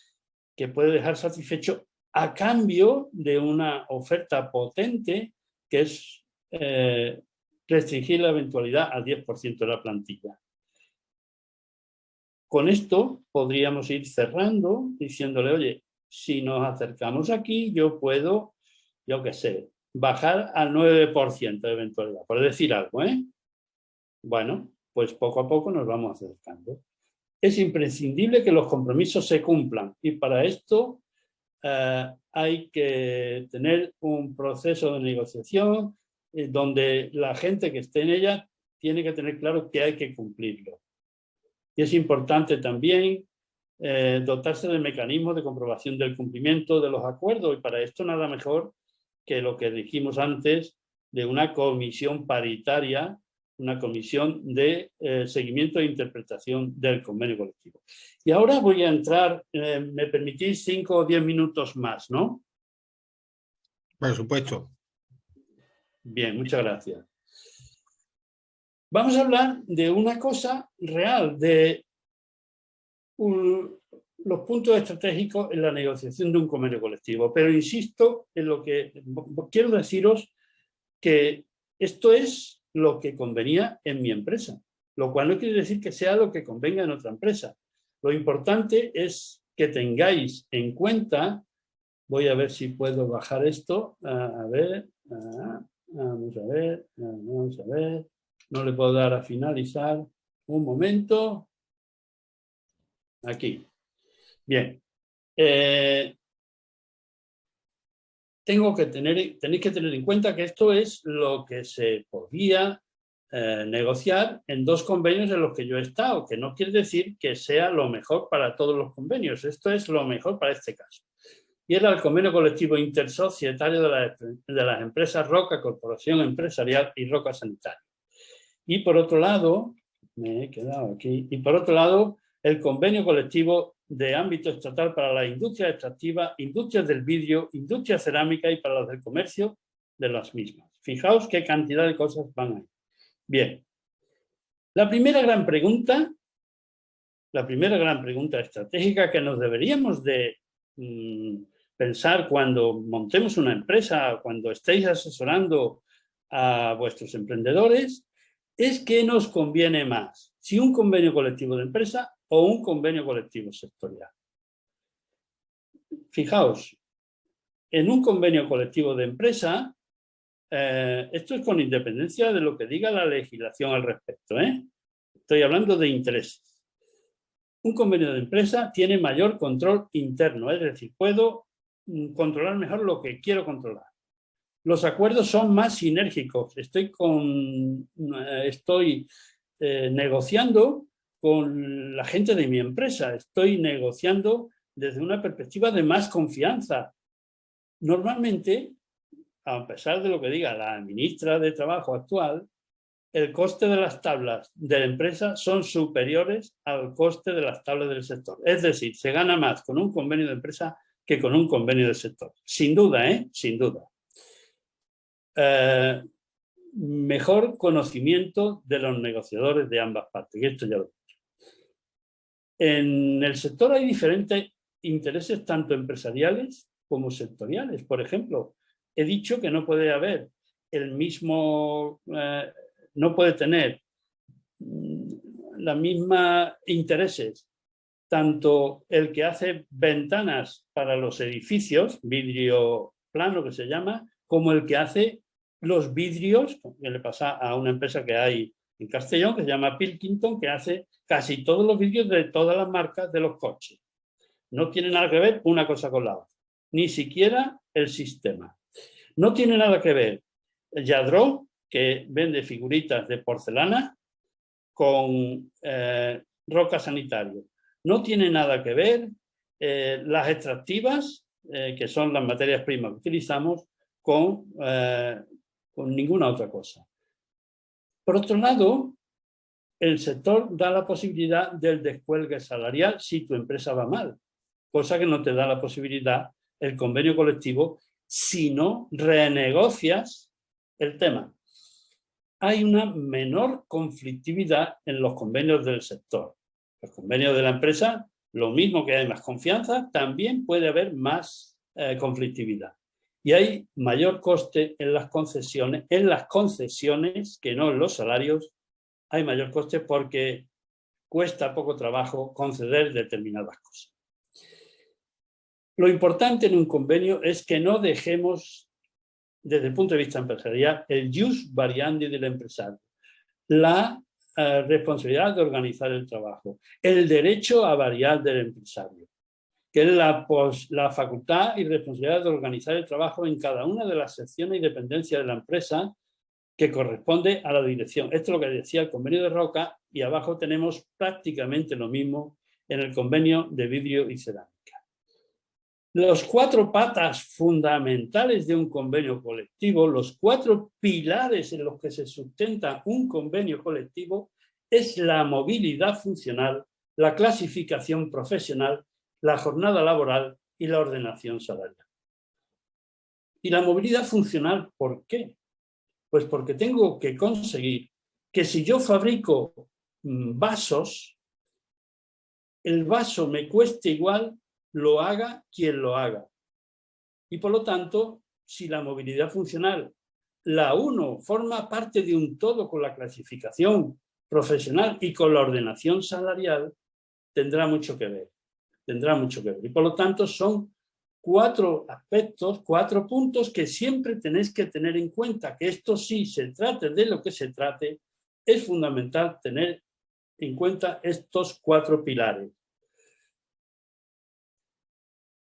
Speaker 1: que puede dejar satisfecho a cambio de una oferta potente que es restringir la eventualidad al 10% de la plantilla. Con esto podríamos ir cerrando diciéndole, oye, si nos acercamos aquí, yo puedo, yo qué sé, bajar al 9% de eventualidad, por decir algo, ¿eh? Bueno, pues poco a poco nos vamos acercando. Es imprescindible que los compromisos se cumplan y para esto hay que tener un proceso de negociación donde la gente que esté en ella tiene que tener claro que hay que cumplirlo. Y es importante también dotarse de mecanismos de comprobación del cumplimiento de los acuerdos y para esto nada mejor que lo que dijimos antes de una comisión paritaria, una comisión de seguimiento e interpretación del convenio colectivo. Y ahora voy a entrar, me permitís 5 o 10 minutos más, ¿no?
Speaker 2: Por supuesto.
Speaker 1: Bien, muchas gracias. Vamos a hablar de una cosa real, de los puntos estratégicos en la negociación de un convenio colectivo. Pero insisto en lo que quiero deciros, que esto es lo que convenía en mi empresa, lo cual no quiere decir que sea lo que convenga en otra empresa. Lo importante es que tengáis en cuenta, voy a ver si puedo bajar esto, vamos a ver, no le puedo dar a finalizar, un momento, aquí, bien, tenéis que tener en cuenta que esto es lo que se podía negociar en 2 convenios en los que yo he estado, que no quiere decir que sea lo mejor para todos los convenios, esto es lo mejor para este caso. Y era el convenio colectivo intersocietario de las empresas Roca Corporación Empresarial y Roca Sanitario. Y por otro lado, me he quedado aquí, y por otro lado, el convenio colectivo de ámbito estatal para la industria extractiva, industrias del vidrio, industria cerámica y para las del comercio de las mismas. Fijaos qué cantidad de cosas van ahí. Bien, la primera gran pregunta estratégica que nos deberíamos de pensar cuando montemos una empresa, cuando estéis asesorando a vuestros emprendedores, es qué nos conviene más, si un convenio colectivo de empresa o un convenio colectivo sectorial. Fijaos, en un convenio colectivo de empresa, esto es con independencia de lo que diga la legislación al respecto, estoy hablando de intereses. Un convenio de empresa tiene mayor control interno, es decir, puedo controlar mejor lo que quiero controlar. Los acuerdos son más sinérgicos. Estoy negociando con la gente de mi empresa. Estoy negociando desde una perspectiva de más confianza. Normalmente, a pesar de lo que diga la ministra de Trabajo actual, el coste de las tablas de la empresa son superiores al coste de las tablas del sector. Es decir, se gana más con un convenio de empresa que con un convenio del sector. Sin duda, sin duda. Mejor conocimiento de los negociadores de ambas partes. Y esto ya lo he dicho. En el sector hay diferentes intereses, tanto empresariales como sectoriales. Por ejemplo, he dicho que no puede haber el mismo, no puede tener las mismas intereses, tanto el que hace ventanas para los edificios, vidrio plano que se llama, como el que hace los vidrios, que le pasa a una empresa que hay en Castellón, que se llama Pilkington, que hace casi todos los vidrios de todas las marcas de los coches. No tiene nada que ver una cosa con la otra, ni siquiera el sistema. No tiene nada que ver el Yadro, que vende figuritas de porcelana, con Roca Sanitario. No tiene nada que ver las extractivas, que son las materias primas que utilizamos, con ninguna otra cosa. Por otro lado, el sector da la posibilidad del descuelgue salarial si tu empresa va mal, cosa que no te da la posibilidad el convenio colectivo si no renegocias el tema. hay una menor conflictividad en los convenios del sector. Los convenios de la empresa, lo mismo que hay más confianza, también puede haber más conflictividad. Y hay mayor coste en las concesiones que no en los salarios. Hay mayor coste porque cuesta poco trabajo conceder determinadas cosas. Lo importante en un convenio es que no dejemos, desde el punto de vista empresarial, el jus variandi del empresario, la responsabilidad de organizar el trabajo, el derecho a variar del empresario, que es la facultad y responsabilidad de organizar el trabajo en cada una de las secciones y dependencias de la empresa que corresponde a la dirección. Esto es lo que decía el convenio de Roca, y abajo tenemos prácticamente lo mismo en el convenio de vidrio y cerámica. Los 4 patas fundamentales de un convenio colectivo, los 4 pilares en los que se sustenta un convenio colectivo, es la movilidad funcional, la clasificación profesional, la jornada laboral y la ordenación salarial. ¿Y la movilidad funcional por qué? Pues porque tengo que conseguir que si yo fabrico vasos, el vaso me cueste igual, lo haga quien lo haga. Y por lo tanto, si la movilidad funcional, la uno, forma parte de un todo con la clasificación profesional y con la ordenación salarial, tendrá mucho que ver. Tendrá mucho que ver. Y por lo tanto son 4 aspectos, 4 puntos que siempre tenéis que tener en cuenta, que esto sí se trate de lo que se trate, es fundamental tener en cuenta estos 4 pilares.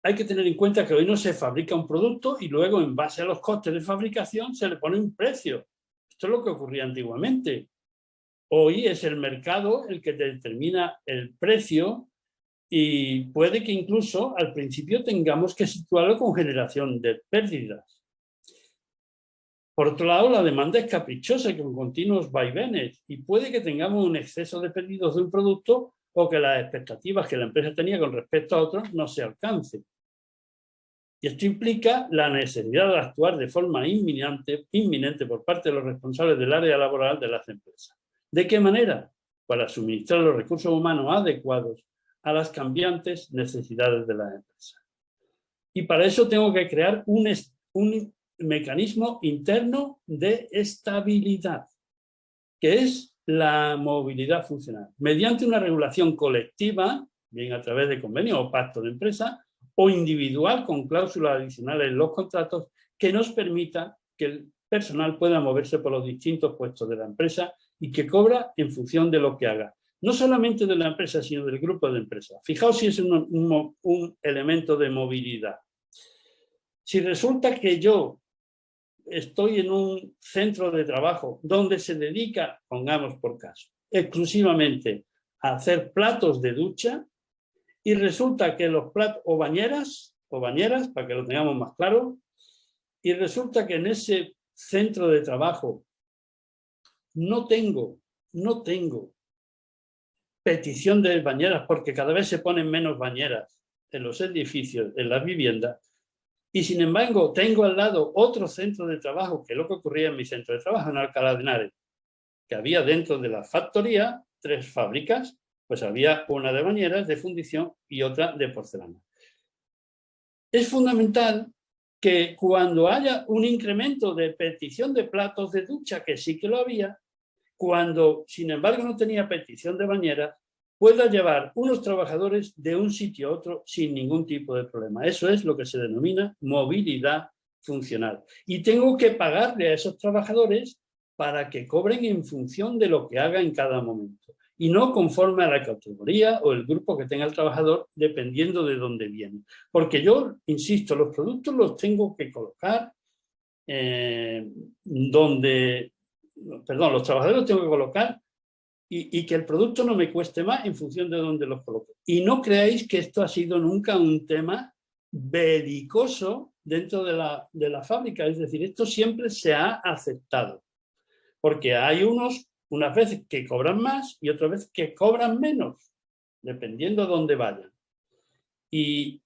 Speaker 1: Hay que tener en cuenta que hoy no se fabrica un producto y luego en base a los costes de fabricación se le pone un precio. Esto es lo que ocurría antiguamente. Hoy es el mercado el que determina el precio y puede que incluso al principio tengamos que situarlo con generación de pérdidas. Por otro lado, la demanda es caprichosa y con continuos vaivenes y puede que tengamos un exceso de pedidos de un producto o que las expectativas que la empresa tenía con respecto a otros no se alcancen. Y esto implica la necesidad de actuar de forma inminente por parte de los responsables del área laboral de las empresas. ¿De qué manera? Para suministrar los recursos humanos adecuados a las cambiantes necesidades de las empresas. Y para eso tengo que crear un mecanismo interno de estabilidad, que es la movilidad funcional, mediante una regulación colectiva, bien a través de convenios o pactos de empresa, o individual con cláusulas adicionales en los contratos, que nos permita que el personal pueda moverse por los distintos puestos de la empresa y que cobra en función de lo que haga. No solamente de la empresa, sino del grupo de empresas. Fijaos si es un elemento de movilidad. Si resulta que yo estoy en un centro de trabajo donde se dedica, pongamos por caso, exclusivamente a hacer platos de ducha, y resulta que los platos, o bañeras, para que lo tengamos más claro, y resulta que en ese centro de trabajo no tengo petición de bañeras, porque cada vez se ponen menos bañeras en los edificios, en las viviendas, y sin embargo tengo al lado otro centro de trabajo, que es lo que ocurría en mi centro de trabajo en Alcalá de Henares, que había dentro de la factoría 3 fábricas, pues había una de bañeras, de fundición y otra de porcelana. Es fundamental que cuando haya un incremento de petición de platos de ducha, que sí que lo había, cuando sin embargo no tenía petición de bañeras, pueda llevar unos trabajadores de un sitio a otro sin ningún tipo de problema. Eso es lo que se denomina movilidad funcional. Y tengo que pagarle a esos trabajadores para que cobren en función de lo que haga en cada momento, y no conforme a la categoría o el grupo que tenga el trabajador, dependiendo de dónde viene. Porque yo, insisto, los productos los tengo que colocar los trabajadores los tengo que colocar y que el producto no me cueste más en función de dónde los coloque. Y no creáis que esto ha sido nunca un tema belicoso dentro de la fábrica, es decir, esto siempre se ha aceptado, porque hay unas veces que cobran más y otras veces que cobran menos, dependiendo de dónde vayan. Y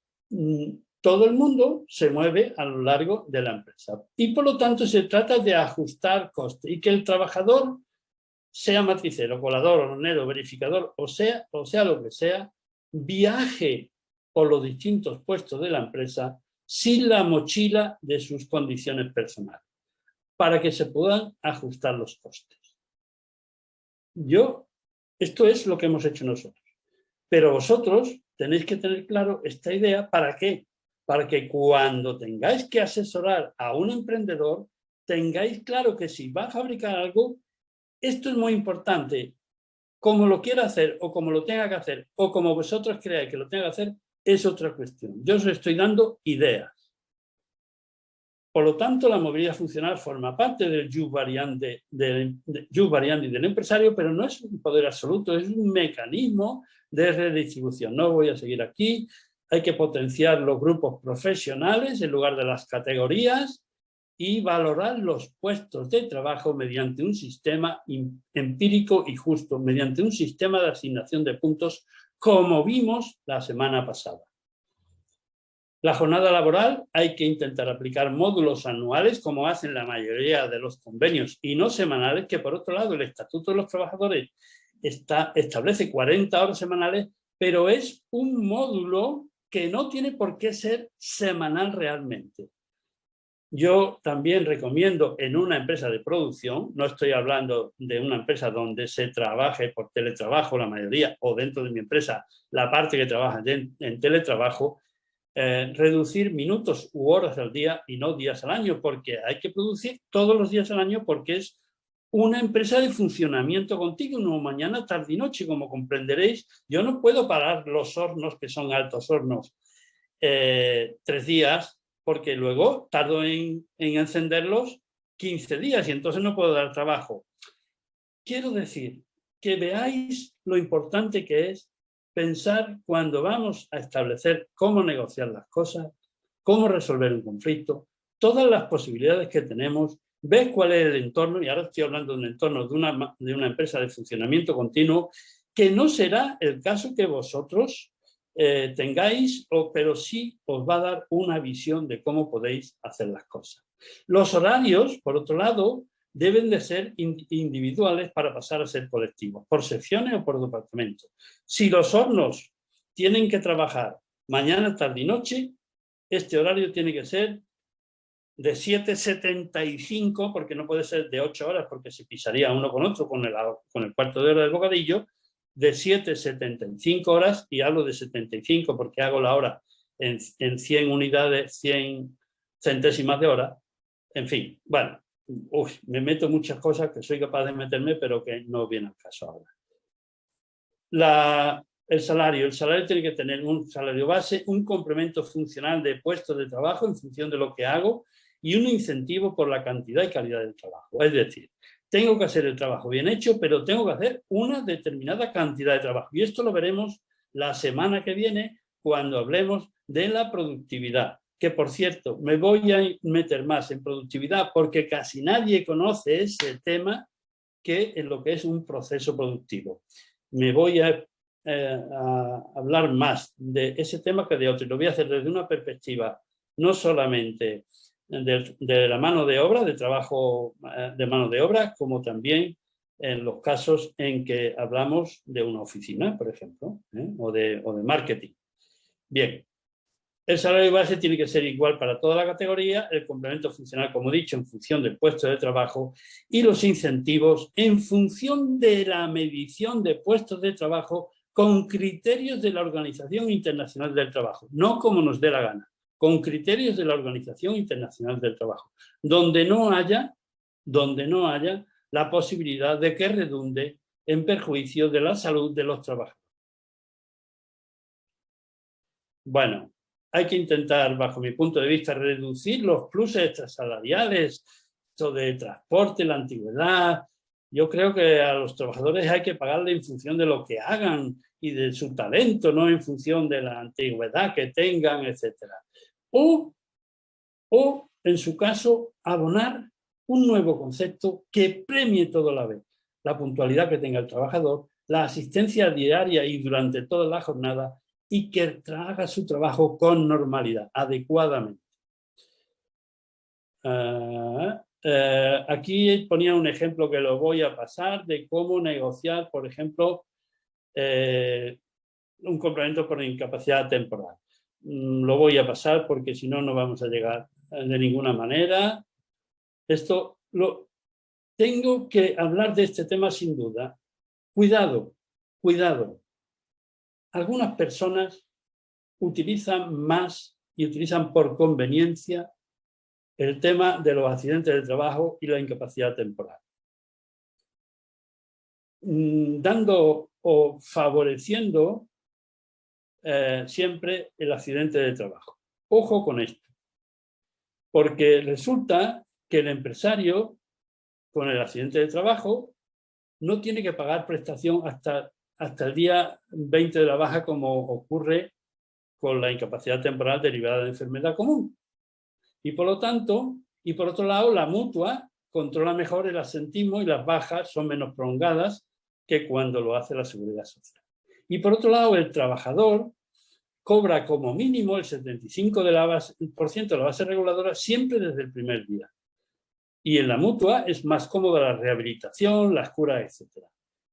Speaker 1: todo el mundo se mueve a lo largo de la empresa. Y por lo tanto se trata de ajustar costes y que el trabajador, sea matricero, colador, hornero, verificador, o sea lo que sea, viaje por los distintos puestos de la empresa sin la mochila de sus condiciones personales, para que se puedan ajustar los costes. Esto es lo que hemos hecho nosotros. Pero vosotros tenéis que tener claro esta idea. ¿Para qué? Para que cuando tengáis que asesorar a un emprendedor, tengáis claro que si va a fabricar algo, esto es muy importante. Como lo quiera hacer o como lo tenga que hacer o como vosotros creáis que lo tenga que hacer, es otra cuestión. Yo os estoy dando ideas. Por lo tanto, la movilidad funcional forma parte del jus variandi del empresario, pero no es un poder absoluto, es un mecanismo de redistribución. No voy a seguir aquí. Hay que potenciar los grupos profesionales en lugar de las categorías y valorar los puestos de trabajo mediante un sistema empírico y justo, mediante un sistema de asignación de puntos, como vimos la semana pasada. La jornada laboral hay que intentar aplicar módulos anuales, como hacen la mayoría de los convenios, y no semanales, que por otro lado el Estatuto de los Trabajadores establece 40 horas semanales, pero es un módulo que no tiene por qué ser semanal realmente. Yo también recomiendo en una empresa de producción, no estoy hablando de una empresa donde se trabaje por teletrabajo la mayoría, o dentro de mi empresa la parte que trabaja en teletrabajo, reducir minutos u horas al día y no días al año, porque hay que producir todos los días al año porque es una empresa de funcionamiento continuo, mañana, tarde y noche, como comprenderéis. Yo no puedo parar los hornos, que son altos hornos, 3 días, porque luego tardo en encenderlos 15 días y entonces no puedo dar trabajo. Quiero decir que veáis lo importante que es pensar cuando vamos a establecer cómo negociar las cosas, cómo resolver un conflicto, todas las posibilidades que tenemos, ver cuál es el entorno, y ahora estoy hablando de un entorno de una empresa de funcionamiento continuo, que no será el caso que vosotros tengáis, pero sí os va a dar una visión de cómo podéis hacer las cosas. Los horarios, por otro lado, deben de ser individuales para pasar a ser colectivos, por secciones o por departamentos. Si los hornos tienen que trabajar mañana, tarde y noche, este horario tiene que ser de 7:75, porque no puede ser de 8 horas, porque se pisaría uno con otro con el cuarto de hora del bocadillo, de 7:75 horas, y hablo de 75 porque hago la hora en 100 unidades, 100 centésimas de hora. En fin, bueno, me meto en muchas cosas que soy capaz de meterme, pero que no viene al caso ahora. El salario tiene que tener un salario base, un complemento funcional de puestos de trabajo en función de lo que hago y un incentivo por la cantidad y calidad del trabajo. Es decir, tengo que hacer el trabajo bien hecho, pero tengo que hacer una determinada cantidad de trabajo. Y esto lo veremos la semana que viene cuando hablemos de la productividad. Que, por cierto, me voy a meter más en productividad porque casi nadie conoce ese tema que en lo que es un proceso productivo. Me voy a hablar más de ese tema que de otro. Y lo voy a hacer desde una perspectiva no solamente de la mano de obra, de trabajo de mano de obra, como también en los casos en que hablamos de una oficina, por ejemplo, o de marketing. Bien, el salario base tiene que ser igual para toda la categoría, el complemento funcional, como he dicho, en función del puesto de trabajo, y los incentivos en función de la medición de puestos de trabajo con criterios de la Organización Internacional del Trabajo, no como nos dé la gana, con criterios de la Organización Internacional del Trabajo, donde no haya la posibilidad de que redunde en perjuicio de la salud de los trabajadores. Bueno, hay que intentar, bajo mi punto de vista, reducir los pluses extrasalariales, esto de transporte, la antigüedad. Yo creo que a los trabajadores hay que pagarle en función de lo que hagan y de su talento, no en función de la antigüedad que tengan, etc. O, en su caso, abonar un nuevo concepto que premie todo a la vez. La puntualidad que tenga el trabajador, la asistencia diaria y durante toda la jornada y que haga su trabajo con normalidad, adecuadamente. Aquí ponía un ejemplo que lo voy a pasar de cómo negociar, por ejemplo, un complemento por incapacidad temporal. Lo voy a pasar porque si no, no vamos a llegar de ninguna manera. Tengo que hablar de este tema sin duda. Cuidado, cuidado. Algunas personas utilizan más y utilizan por conveniencia el tema de los accidentes de trabajo y la incapacidad temporal, dando o favoreciendo siempre el accidente de trabajo. Ojo con esto, porque resulta que el empresario con el accidente de trabajo no tiene que pagar prestación hasta el día 20 de la baja, como ocurre con la incapacidad temporal derivada de enfermedad común. Y por lo tanto, y por otro lado, la mutua controla mejor el asentismo y las bajas son menos prolongadas que cuando lo hace la Seguridad Social. Y por otro lado, el trabajador cobra como mínimo el 75% de la base reguladora siempre desde el primer día. Y en la mutua es más cómoda la rehabilitación, las curas, etc.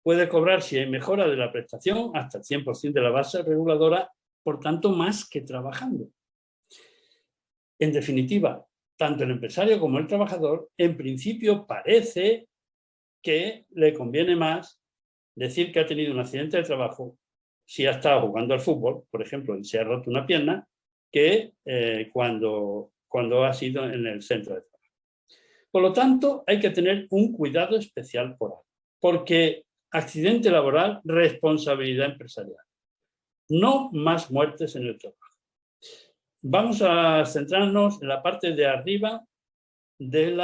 Speaker 1: Puede cobrar, si hay mejora de la prestación, hasta el 100% de la base reguladora, por tanto, más que trabajando. En definitiva, tanto el empresario como el trabajador, en principio parece que le conviene más decir que ha tenido un accidente de trabajo si ha estado jugando al fútbol, por ejemplo, y se ha roto una pierna, que cuando ha sido en el centro de trabajo. Por lo tanto, hay que tener un cuidado especial por ahí, porque accidente laboral, responsabilidad empresarial. No más muertes en el trabajo. Vamos a centrarnos en la parte de arriba del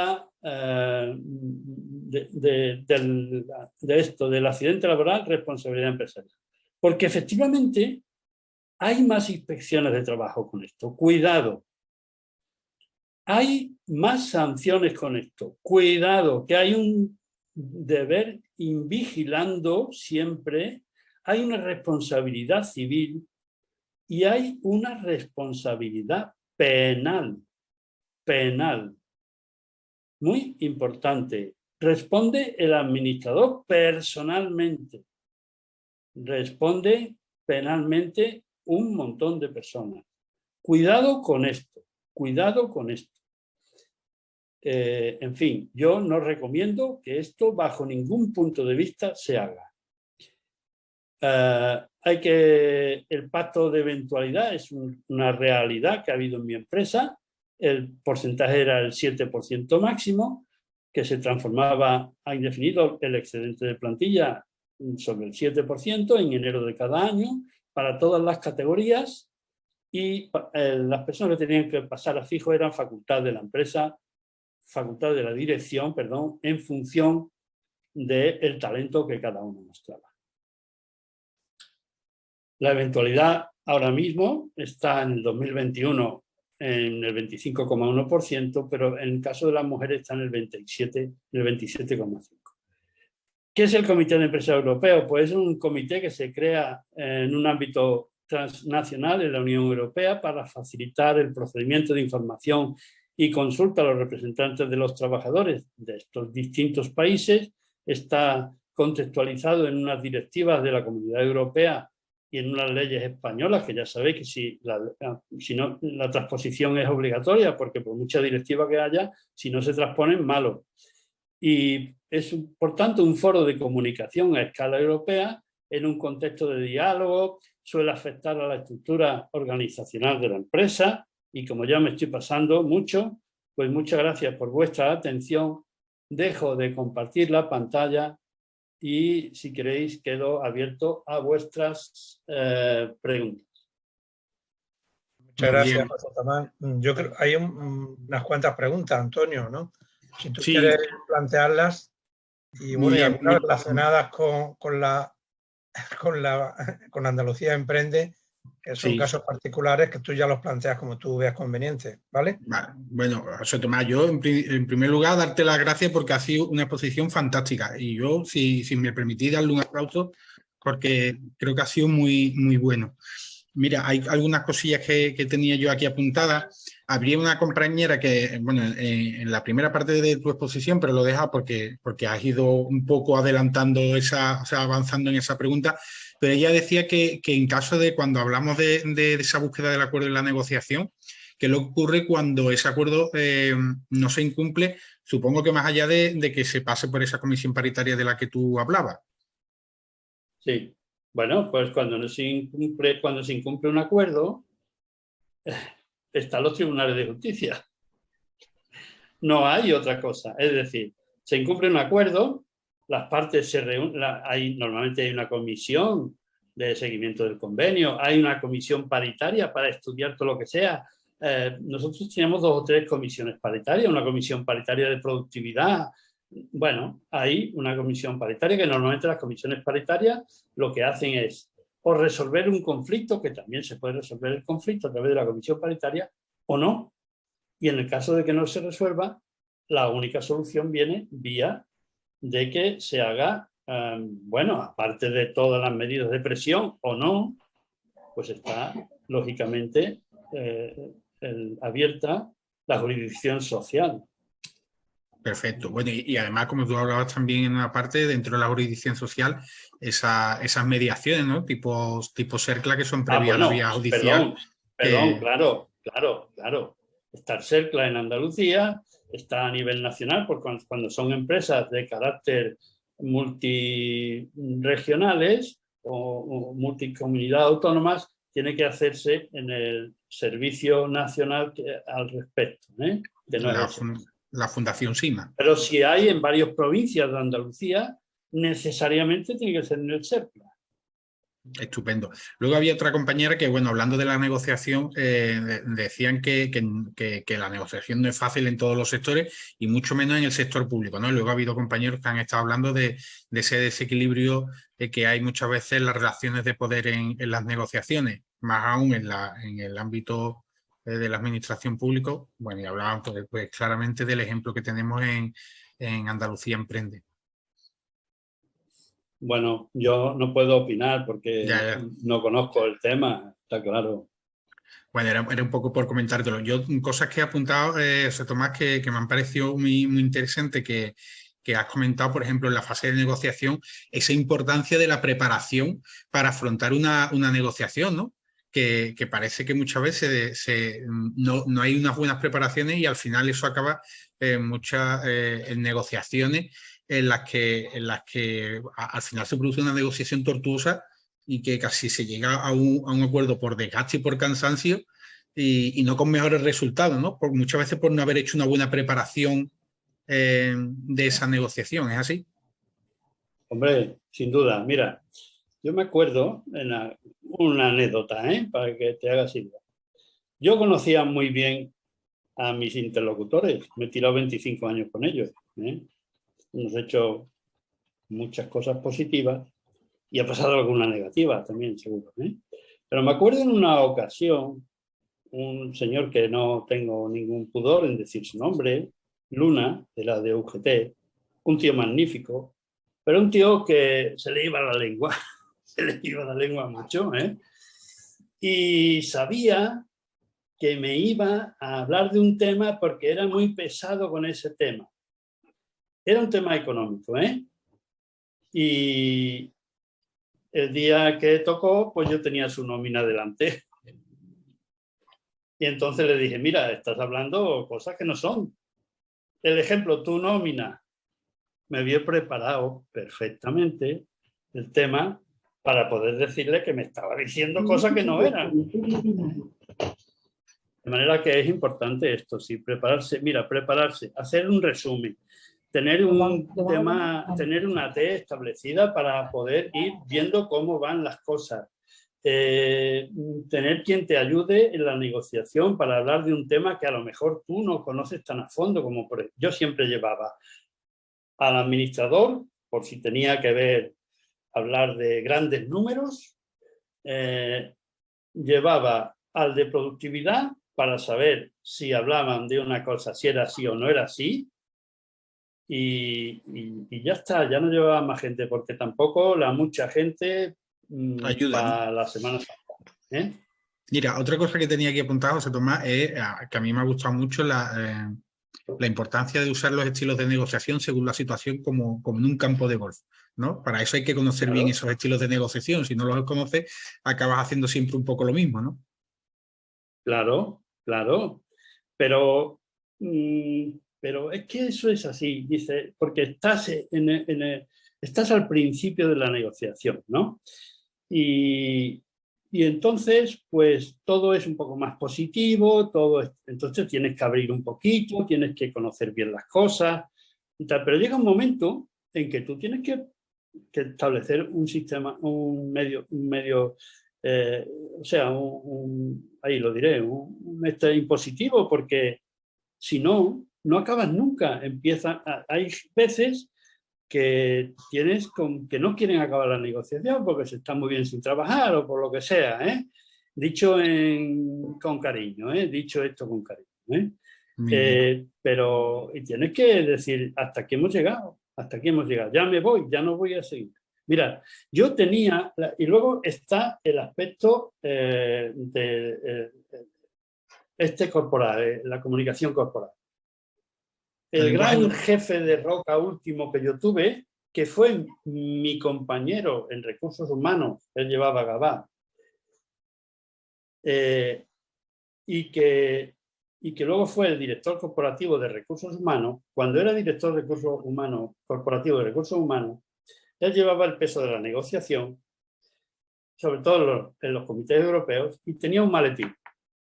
Speaker 1: accidente laboral, responsabilidad empresarial. Porque efectivamente hay más inspecciones de trabajo con esto. Cuidado. Hay más sanciones con esto. Cuidado, que hay un deber invigilando siempre. Hay una responsabilidad civil y hay una responsabilidad penal. Penal. Muy importante. Responde el administrador personalmente. Responde penalmente un montón de personas. Cuidado con esto. Cuidado con esto. En fin, yo no recomiendo que esto bajo ningún punto de vista se haga. El pacto de eventualidad es una realidad que ha habido en mi empresa. El porcentaje era el 7% máximo, que se transformaba a indefinido el excedente de plantilla sobre el 7% en enero de cada año para todas las categorías, y las personas que tenían que pasar a fijo eran facultad de la empresa, facultad de la dirección, perdón, en función del talento que cada uno mostraba. La eventualidad ahora mismo está en el 2021 en el 25,1%, pero en el caso de las mujeres está en el 27,5%. ¿Qué es el Comité de Empresa Europeo? Pues es un comité que se crea en un ámbito transnacional en la Unión Europea para facilitar el procedimiento de información y consulta a los representantes de los trabajadores de estos distintos países. Está contextualizado en unas directivas de la Comunidad Europea y en unas leyes españolas, que ya sabéis que si no, la transposición es obligatoria, porque por mucha directiva que haya, si no se transponen, malo. Y es, por tanto, un foro de comunicación a escala europea en un contexto de diálogo, suele afectar a la estructura organizacional de la empresa, y como ya me estoy pasando mucho, pues muchas gracias por vuestra atención. Dejo de compartir la pantalla y, si queréis, quedo abierto a vuestras preguntas.
Speaker 3: Muchas gracias, José Tomás. Yo creo que hay unas cuantas preguntas, Antonio, ¿no? Si tú quieres plantearlas, y bueno, y algunas relacionadas con Andalucía Emprende, que son casos particulares que tú ya los planteas como tú veas conveniente, ¿vale?
Speaker 2: Vale. Bueno, José Tomás, yo en primer lugar darte las gracias porque ha sido una exposición fantástica, y yo, si me permitís, darle un aplauso porque creo que ha sido muy, muy bueno. Mira, hay algunas cosillas que tenía yo aquí apuntadas. Habría una compañera que, bueno, en la primera parte de tu exposición, pero lo deja porque has ido un poco adelantando esa, o sea, avanzando en esa pregunta, pero ella decía que en caso de cuando hablamos de esa búsqueda del acuerdo y la negociación, que lo ocurre cuando ese acuerdo no se incumple, supongo que más allá de que se pase por esa comisión paritaria de la que tú hablabas.
Speaker 1: Sí. Bueno, pues cuando se incumple un acuerdo, están los tribunales de justicia. No hay otra cosa. Es decir, se incumple un acuerdo, las partes se reúnen, normalmente hay una comisión de seguimiento del convenio, hay una comisión paritaria para estudiar todo lo que sea. Nosotros tenemos 2 o 3 comisiones paritarias, una comisión paritaria de productividad. Bueno, hay una comisión paritaria que normalmente las comisiones paritarias lo que hacen es o resolver un conflicto, que también se puede resolver el conflicto a través de la comisión paritaria, o no. Y en el caso de que no se resuelva, la única solución viene vía de que se haga, bueno, aparte de todas las medidas de presión o no, pues está lógicamente abierta la jurisdicción social.
Speaker 2: Perfecto. Bueno, y además, como tú hablabas también en una parte, dentro de la jurisdicción social, esas mediaciones, ¿no? Tipo CERCLA, que son previas a la vía judicial.
Speaker 1: Perdón, claro. Está el CERCLA en Andalucía, está a nivel nacional, porque cuando son empresas de carácter multiregionales o multicomunidades autónomas, tiene que hacerse en el servicio nacional al respecto, ¿eh? Que no es
Speaker 2: la Fundación SIMA.
Speaker 1: Pero si hay en varias provincias de Andalucía, necesariamente tiene que ser en el CERCLA.
Speaker 2: Estupendo. Luego había otra compañera que, bueno, hablando de la negociación, decían que la negociación no es fácil en todos los sectores y mucho menos en el sector público, ¿no? Luego ha habido compañeros que han estado hablando de ese desequilibrio que hay muchas veces en las relaciones de poder en las negociaciones, más aún en el ámbito de la administración pública. Bueno, y hablaban pues claramente del ejemplo que tenemos en Andalucía Emprende.
Speaker 1: Bueno, yo no puedo opinar porque no conozco el tema, está claro.
Speaker 2: Bueno, era un poco por comentártelo. Yo, cosas que he apuntado, José Tomás, que me han parecido muy, muy interesante que has comentado, por ejemplo, en la fase de negociación, esa importancia de la preparación para afrontar una negociación, ¿no? Que parece que muchas veces no hay unas buenas preparaciones y al final eso acaba en muchas negociaciones en las que al final se produce una negociación tortuosa y que casi se llega a un acuerdo por desgaste y por cansancio y no con mejores resultados, ¿no? Muchas veces por no haber hecho una buena preparación de esa negociación, ¿es así?
Speaker 1: Hombre, sin duda. Mira, yo me acuerdo una anécdota, para que te hagas idea. Yo conocía muy bien a mis interlocutores, me he tirado 25 años con ellos. Hemos hecho muchas cosas positivas y ha pasado alguna negativa también, seguro. Pero me acuerdo en una ocasión, un señor que no tengo ningún pudor en decir su nombre, Luna, de la de UGT, un tío magnífico, pero un tío que se le iba la lengua, se le iba la lengua mucho, y sabía que me iba a hablar de un tema porque era muy pesado con ese tema. Era un tema económico, Y el día que tocó, pues yo tenía su nómina delante. Y entonces le dije, mira, estás hablando cosas que no son. El ejemplo, tu nómina. Me había preparado perfectamente el tema para poder decirle que me estaba diciendo cosas que no eran. De manera que es importante esto, sí, prepararse, hacer un resumen, tener un tema, tener una T establecida para poder ir viendo cómo van las cosas. Tener quien te ayude en la negociación para hablar de un tema que a lo mejor tú no conoces tan a fondo como yo siempre llevaba al administrador, por si tenía que hablar de grandes números, llevaba al de productividad para saber si hablaban de una cosa, si era así o no era así, y ya está, ya no llevaba más gente, porque tampoco mucha gente
Speaker 2: ayuda,
Speaker 1: para
Speaker 2: ¿no?
Speaker 1: la Semana Santa. ¿eh?
Speaker 2: Mira, otra cosa que tenía aquí apuntado, José Tomás, es que a mí me ha gustado mucho la importancia de usar los estilos de negociación según la situación como en un campo de golf, ¿no? Para eso hay que conocer bien esos estilos de negociación. Si no los conoces, acabas haciendo siempre un poco lo mismo, ¿no?
Speaker 1: Claro, claro. Pero es que eso es así, dice, porque estás al principio de la negociación, ¿no? Y entonces, pues todo es un poco más positivo, entonces tienes que abrir un poquito, tienes que conocer bien las cosas y tal, pero llega un momento en que tú tienes que establecer un sistema, un medio, o sea, ahí lo diré, un impositivo, porque si no, no acabas nunca. Hay veces que que no quieren acabar la negociación porque se están muy bien sin trabajar o por lo que sea, ¿eh? Dicho con cariño, ¿eh? Dicho esto con cariño, ¿eh? Pero tienes que decir, hasta aquí hemos llegado, ya me voy, ya no voy a seguir. Mira, yo tenía, y luego está el aspecto corporal, la comunicación corporal. El gran jefe de Roca último que yo tuve, que fue mi compañero en recursos humanos, él llevaba Gabá, y que luego fue el director corporativo de recursos humanos. Cuando era director de recursos humanos, corporativo de recursos humanos, él llevaba el peso de la negociación, sobre todo en los comités europeos, y tenía un maletín.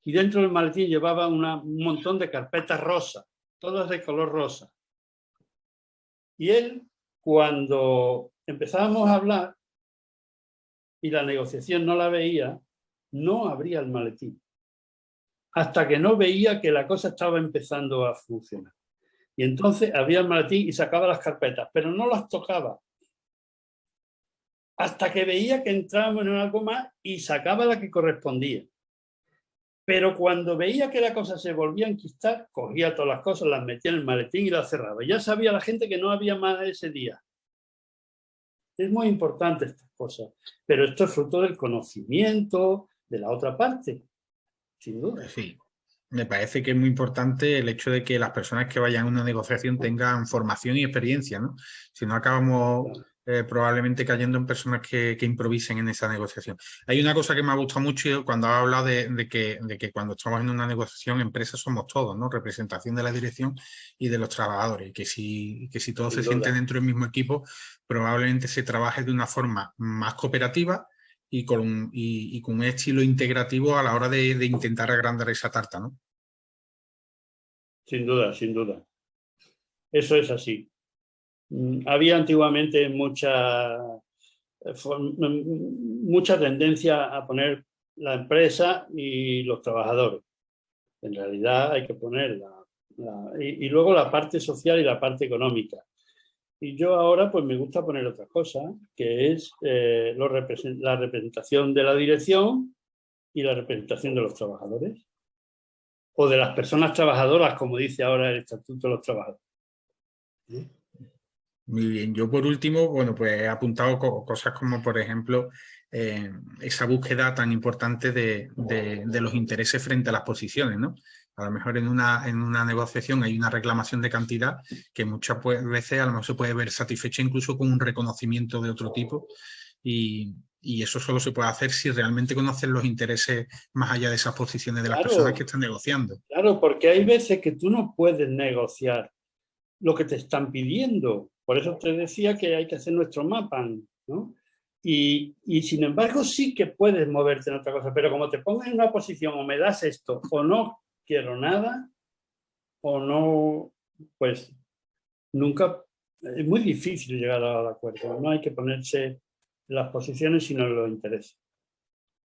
Speaker 1: Y dentro del maletín llevaba un montón de carpetas rosas, todas de color rosa. Y él, cuando empezábamos a hablar y la negociación no la veía, no abría el maletín, hasta que no veía que la cosa estaba empezando a funcionar. Y entonces abría el maletín y sacaba las carpetas, pero no las tocaba, hasta que veía que entrábamos en algo más y sacaba la que correspondía. Pero cuando veía que la cosa se volvía a enquistar, cogía todas las cosas, las metía en el maletín y las cerraba. Ya sabía la gente que no había más ese día. Es muy importante estas cosas, pero esto es fruto del conocimiento de la otra parte, sin duda.
Speaker 2: Sí, me parece que es muy importante el hecho de que las personas que vayan a una negociación tengan formación y experiencia, ¿no? Si no, acabamos probablemente cayendo en personas que improvisen en esa negociación. Hay una cosa que me ha gustado mucho cuando has hablado de que cuando estamos en una negociación, empresas somos todos, ¿no? Representación de la dirección y de los trabajadores, que si todos se sienten dentro del mismo equipo, probablemente se trabaje de una forma más cooperativa y con un estilo integrativo a la hora de intentar agrandar esa tarta, ¿no?
Speaker 1: Sin duda, sin duda. Eso es así. Había antiguamente mucha tendencia a poner la empresa y los trabajadores. En realidad hay que poner y luego la parte social y la parte económica. Y yo ahora pues me gusta poner otra cosa, que es la representación de la dirección y la representación de los trabajadores. O de las personas trabajadoras, como dice ahora el Estatuto de los Trabajadores.
Speaker 2: Muy bien. Yo por último, bueno, pues he apuntado cosas como, por ejemplo, esa búsqueda tan importante de los intereses frente a las posiciones, ¿no? A lo mejor en una negociación hay una reclamación de cantidad que muchas veces a lo mejor se puede ver satisfecha incluso con un reconocimiento de otro tipo y eso solo se puede hacer si realmente conocen los intereses más allá de esas posiciones de las personas que están negociando.
Speaker 1: Claro, porque hay veces que tú no puedes negociar lo que te están pidiendo. Por eso te decía que hay que hacer nuestro mapa, ¿no? Y sin embargo sí que puedes moverte en otra cosa, pero como te pongas en una posición o me das esto o no quiero nada o no, pues nunca, es muy difícil llegar al acuerdo. No hay que ponerse en las posiciones sino en los intereses.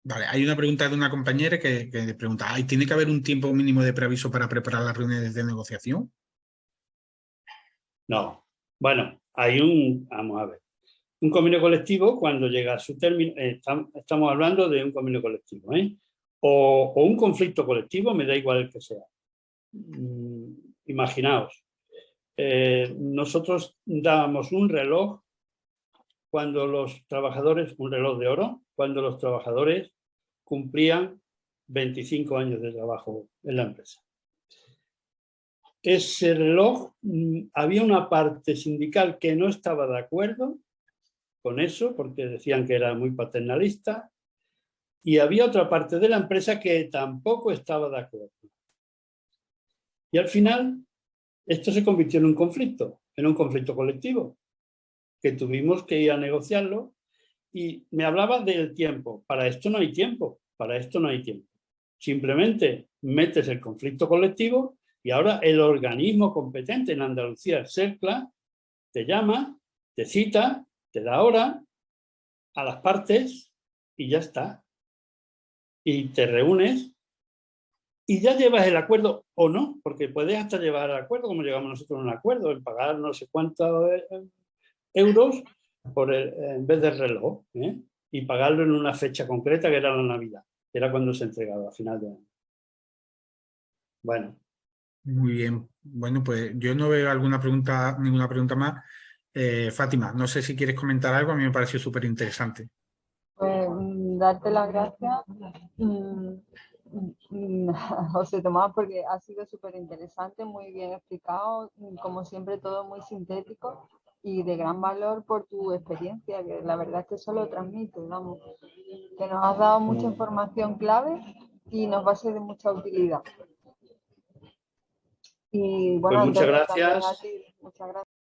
Speaker 2: Vale, hay una pregunta de una compañera que pregunta, ¿tiene que haber un tiempo mínimo de preaviso para preparar las reuniones de negociación?
Speaker 1: No. Bueno, vamos a ver. Un convenio colectivo, cuando llega a su término, estamos hablando de un convenio colectivo, ¿eh? O un conflicto colectivo, me da igual el que sea. Imaginaos, nosotros dábamos un reloj cuando los trabajadores, un reloj de oro, cuando los trabajadores cumplían 25 años de trabajo en la empresa. Ese reloj, había una parte sindical que no estaba de acuerdo con eso, porque decían que era muy paternalista, y había otra parte de la empresa que tampoco estaba de acuerdo. Y al final, esto se convirtió en un conflicto colectivo, que tuvimos que ir a negociarlo, y me hablaba del tiempo. Para esto no hay tiempo, para esto no hay tiempo. Simplemente metes el conflicto colectivo y ahora el organismo competente en Andalucía, SERCLA, te llama, te cita, te da hora a las partes y ya está. Y te reúnes y ya llevas el acuerdo o no, porque puedes hasta llevar el acuerdo, como llegamos nosotros a un acuerdo, en pagar no sé cuántos euros en vez del reloj, y pagarlo en una fecha concreta que era la Navidad, que era cuando se entregaba a final de año. Bueno.
Speaker 2: Muy bien. Bueno, pues yo no veo ninguna pregunta más. Fátima, no sé si quieres comentar algo, a mí me pareció súper interesante.
Speaker 4: Pues darte las gracias, José Tomás, porque ha sido súper interesante, muy bien explicado, como siempre todo muy sintético y de gran valor por tu experiencia, que la verdad es que eso lo transmite, vamos, que nos has dado mucha información clave y nos va a ser de mucha utilidad. Y bueno,
Speaker 1: pues muchas
Speaker 4: Antonio,
Speaker 1: gracias.
Speaker 4: también a ti, muchas gracias.